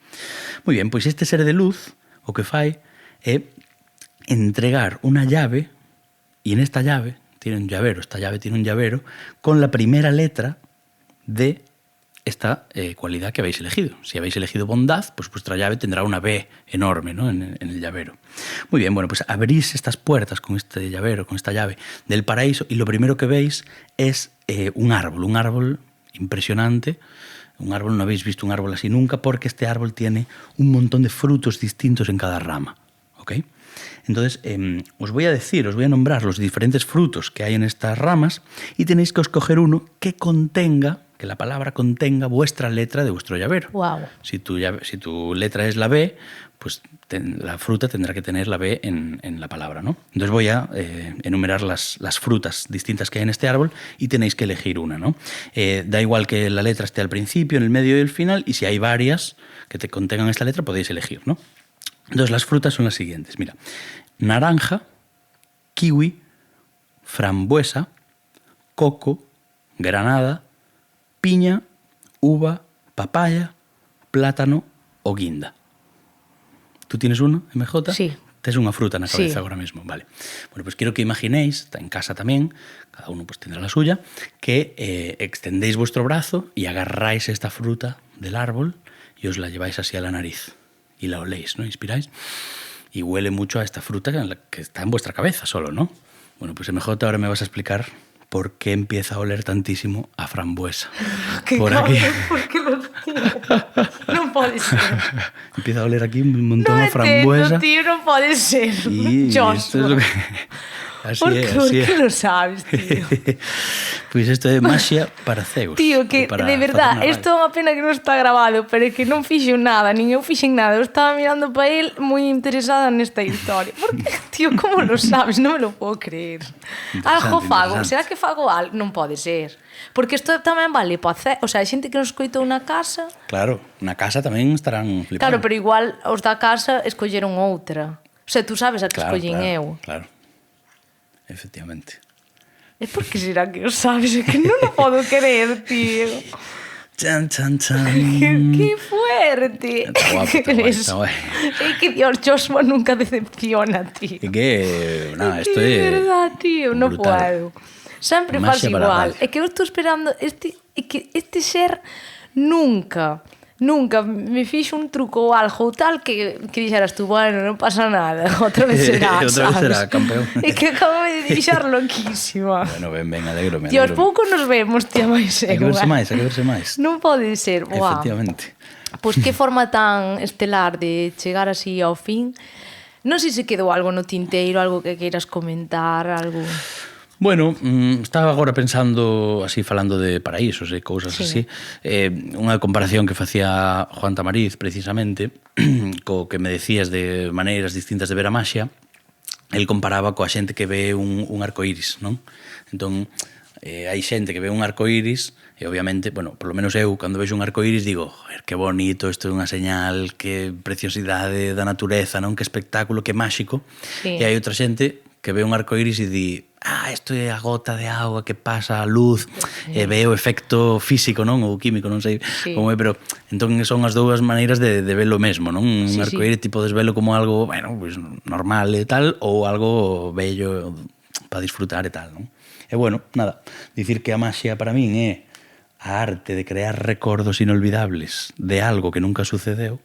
Muy bien, pues este ser de luz o que fai é entregar una llave, y en esta llave tiene un llavero, con la primera letra de esta cualidad que habéis elegido. Si habéis elegido bondad, pues vuestra llave tendrá una B enorme, ¿no?, en el llavero. Muy bien, bueno, pues abrís estas puertas con este llavero, con esta llave del paraíso, y lo primero que veis es un árbol impresionante. Un árbol, no habéis visto un árbol así nunca, porque este árbol tiene un montón de frutos distintos en cada rama, ¿ok? Entonces, os voy a nombrar los diferentes frutos que hay en estas ramas, y tenéis que escoger uno que la palabra contenga vuestra letra de vuestro llavero. Wow. Si tu letra es la B, pues la fruta tendrá que tener la B en la palabra, ¿no? Entonces voy a enumerar las frutas distintas que hay en este árbol, y tenéis que elegir una, ¿no? Da igual que la letra esté al principio, en el medio y el final, y si hay varias que te contengan esta letra, podéis elegir, ¿no? Entonces las frutas son las siguientes. Mira: naranja, kiwi, frambuesa, coco, granada, piña, uva, papaya, plátano o guinda. ¿Tú tienes uno, MJ? Sí. Tienes una fruta en la cabeza, sí, ahora mismo. Vale. Bueno, pues quiero que imaginéis, en casa también, cada uno pues tendrá la suya, que extendéis vuestro brazo y agarráis esta fruta del árbol y os la lleváis así a la nariz. Y la oléis, ¿no? Inspiráis. Y huele mucho a esta fruta que está en vuestra cabeza solo, ¿no? Bueno, pues MJ, ahora me vas a explicar por qué empieza a oler tantísimo a frambuesa. Por aquí. ¿Por qué lo tiene? No puede ser. Empieza a oler aquí un montón a frambuesa. No, tío, no puede ser. Y esto es lo que... ¿Por qué lo sabes, tío? Pois isto é maxia para cegos. Tío, que de verdad, isto é unha pena que non está grabado, pero é que non fixo nada, nin eu fixen nada. Eu estaba mirando para él moi interesada nesta historia. Por que, tío, como lo sabes? Non me lo puedo creer. Algo fago, será que fago algo? Non pode ser. Porque isto tamén vale para cegos. O sea, hai xente que nos escoitou na casa. Claro, na casa tamén estarán flipando. Claro, pero igual os da casa escolleron outra. O sea, tú sabes a que escollín eu. Claro. Efectivamente. É porque será que o sabes? É que non o podo creer, tío. Chan, chan, chan. ¡Qué fuerte! Está guapo, está guay. Es que Dios, Joshua nunca decepciona, tío. É que, nada, isto é... De verdad, tío, non puedo. Sempre faz igual. É que eu estou esperando... Este ser nunca me fixo un truco ou algo tal que dixeras tú, bueno, non pasa nada, outra vez será, outra vez será, campeón. É que acabo de dixar loquísima. Bueno, ben, alegro. Dios, pouco nos vemos, tía, máis hai que verse máis. Non pode ser, guau. Efectivamente. Pois que forma tan estelar de chegar así ao fin. Non sei se quedou algo no tinteiro, algo que queiras comentar, algo... Bueno, estaba agora pensando, así falando de paraísos e cousas así, unha comparación que facía Juan Tamariz precisamente co que me decías de maneiras distintas de ver a maxia. el comparaba coa xente que ve un arcoíris, non? Entón, hai xente que ve un arcoíris e obviamente, bueno, por lo menos eu cando vexo un arcoíris digo, joder, que bonito, isto é unha señal, que preciosidade da natureza, non? Que espectáculo, que máxico. Sí. E hai outra xente que ve un arcoíris e di, isto é a gota de agua que pasa a luz, e ve o efecto físico, non? Ou químico, non sei como é, pero entón son as dúas maneiras de ver o mesmo, non? Un arcoíris tipo desvelo como algo, bueno, pues, normal e tal, ou algo bello para disfrutar e tal, non? E bueno, nada, dicir que a maxia para min é a arte de crear recordos inolvidables de algo que nunca sucedeu,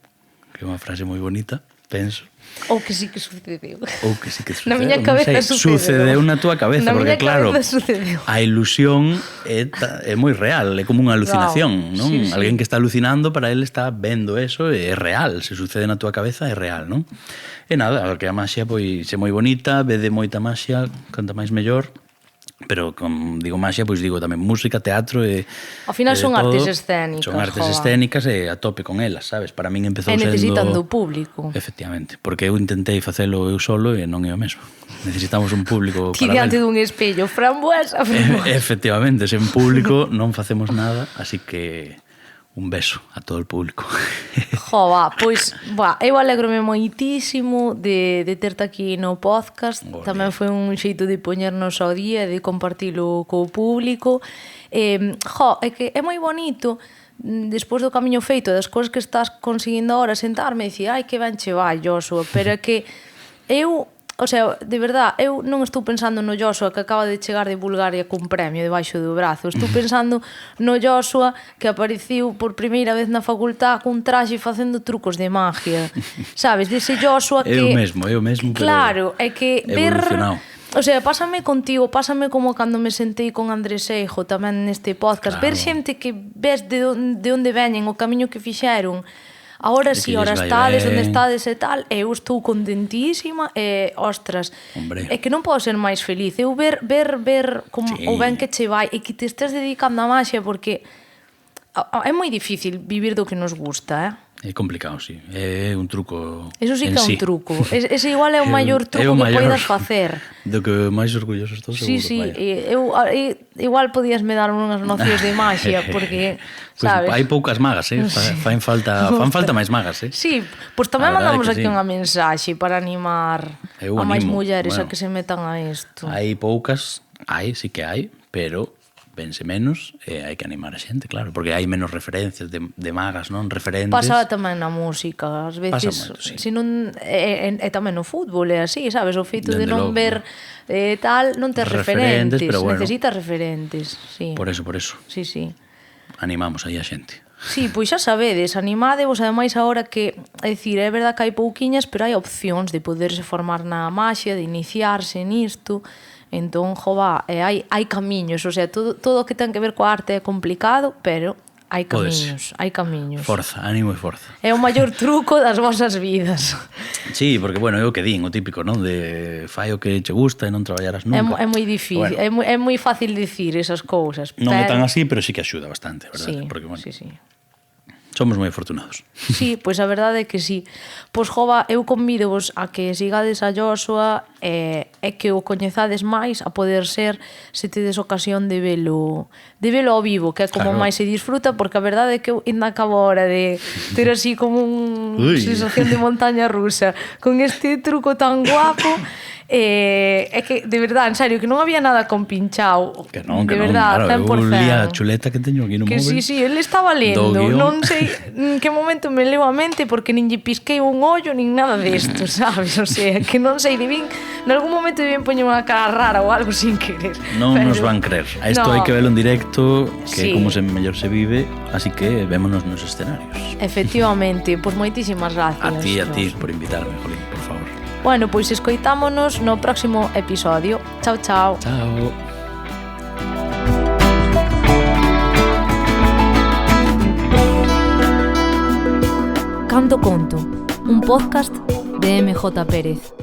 que é unha frase moi bonita, penso. Ou que sí que sucedeu. Ou que sí que sucedeu. Na miña cabeza sucedeu na túa cabeza, na porque claro, sucedeu. A ilusión é moi real, é como unha alucinación, non? Sí, sí. Alguén que está alucinando, para él está vendo eso, é real, se sucede na túa cabeza é real, non? E nada, que a maxia pois é moi bonita, ve de moita maxia, canta máis mellor. Pero, como digo maxia, pois digo tamén música, teatro e... Ao final son artes escénicas. Son artes escénicas e a tope con elas, sabes? Para min empezou sendo... E necesitan do público. Efectivamente, porque eu intentei facelo eu solo e non é o mesmo. Necesitamos un público Ti para diante dun espello, framboesa, framboesa. Efectivamente, sen público non facemos nada, así que... un beso a todo o público. Pois, eu alegrome moitísimo de terte aquí no podcast. Tamén foi un xeito de poñernos ao día, de compartilo co público. É que é moi bonito, despois do camiño feito, das cousas que estás conseguindo agora, sentarme e dicir, que ben che vai, Joshua, pero é que eu... O sea, de verdad, eu non estou pensando no Joshua que acaba de chegar de Bulgaria cun premio debaixo do brazo. Estou pensando no Joshua que apareciu por primeira vez na facultad cun traxe facendo trucos de magia. Sabes, dese Joshua que... Eu mesmo, claro, é que ver... O sea, pásame contigo, pásame como cando me sentei con Andrés Seijo tamén neste podcast. Ver xente que ves de onde veñen, o camiño que fixeron. Ahora sí, ahora estades onde estades e tal, eu estou contentísima e, ostras, é que non podo ser máis feliz. Eu ver como o ben que che vai e que te estés dedicando a maxia, porque é moi difícil vivir do que nos gusta, É complicado, sí. É un truco. Eso sí que é un truco. Ese igual é o maior truco que poidas facer. Do que máis orgulloso estou seguro. Sí, eu igual podías me dar unhas nocións de magia, porque, sabes? Hai poucas magas, fan falta máis magas, Sí, pois tamén mandamos aquí unha mensaxe para animar a máis mulleres a que se metan a isto. Hai poucas, sí que hai, pero vense menos e hai que animar a xente, claro, porque hai menos referencias de magas, non? Referentes. Pasa tamén na música, ás veces, se non e tamén no fútbol é así, sabes, o feito de non ver tal, non tes referentes, necesitas referentes, sí. Por eso. Sí. Animamos aí a xente. Sí, pois xa sabedes, animadevos, ademais agora que, é dicir, é verdad que hai pouquiñas, pero hai opcións de poderse formar na maxia, de iniciarse nisto. Entón, hai camiños, o sea, todo o que ten que ver coa arte é complicado, pero hai camiños. Forza, ánimo e forza. É o maior truco das vosas vidas. Sí, porque, bueno, é o que din, o típico, non? De fai o que che gusta e non traballarás nunca. É moi difícil, é moi fácil dicir esas cousas. Non é tan así, pero sí que axuda bastante, verdad? Sí, porque, bueno, sí. Somos moi afortunados. Sí, pois a verdade é que sí. Pois, eu convídovos a que sigades a Joshua e que o coñezades máis, a poder ser, se tedes ocasión de velo ao vivo, que é como máis se disfruta, porque a verdade é que eu ainda acabo ahora de ter así como unha sensación de montaña rusa con este truco tan guapo. É que, de verdade, en serio, que non había nada compinchado. Que non, de verdade, claro, 100%. Eu lía a chuleta que teño aquí no móvil. Que sí, ele estaba lendo. Non sei en que momento me leo a mente, porque nin lle pisquei un ollo, nin nada desto, sabes? O sea, que non sei, en algún momento debín poñer unha cara rara ou algo sin querer. Non nos van creer. A isto hai que verlo en directo, que é como mellor se vive, así que vémonos nos escenarios. Efectivamente, pois moitísimas gracias. A ti, por invitarme, Jolín, por favor. Bueno, pois escoitámonos no próximo episodio. Chao. Chao. Canto Conto, un podcast de MJ Pérez.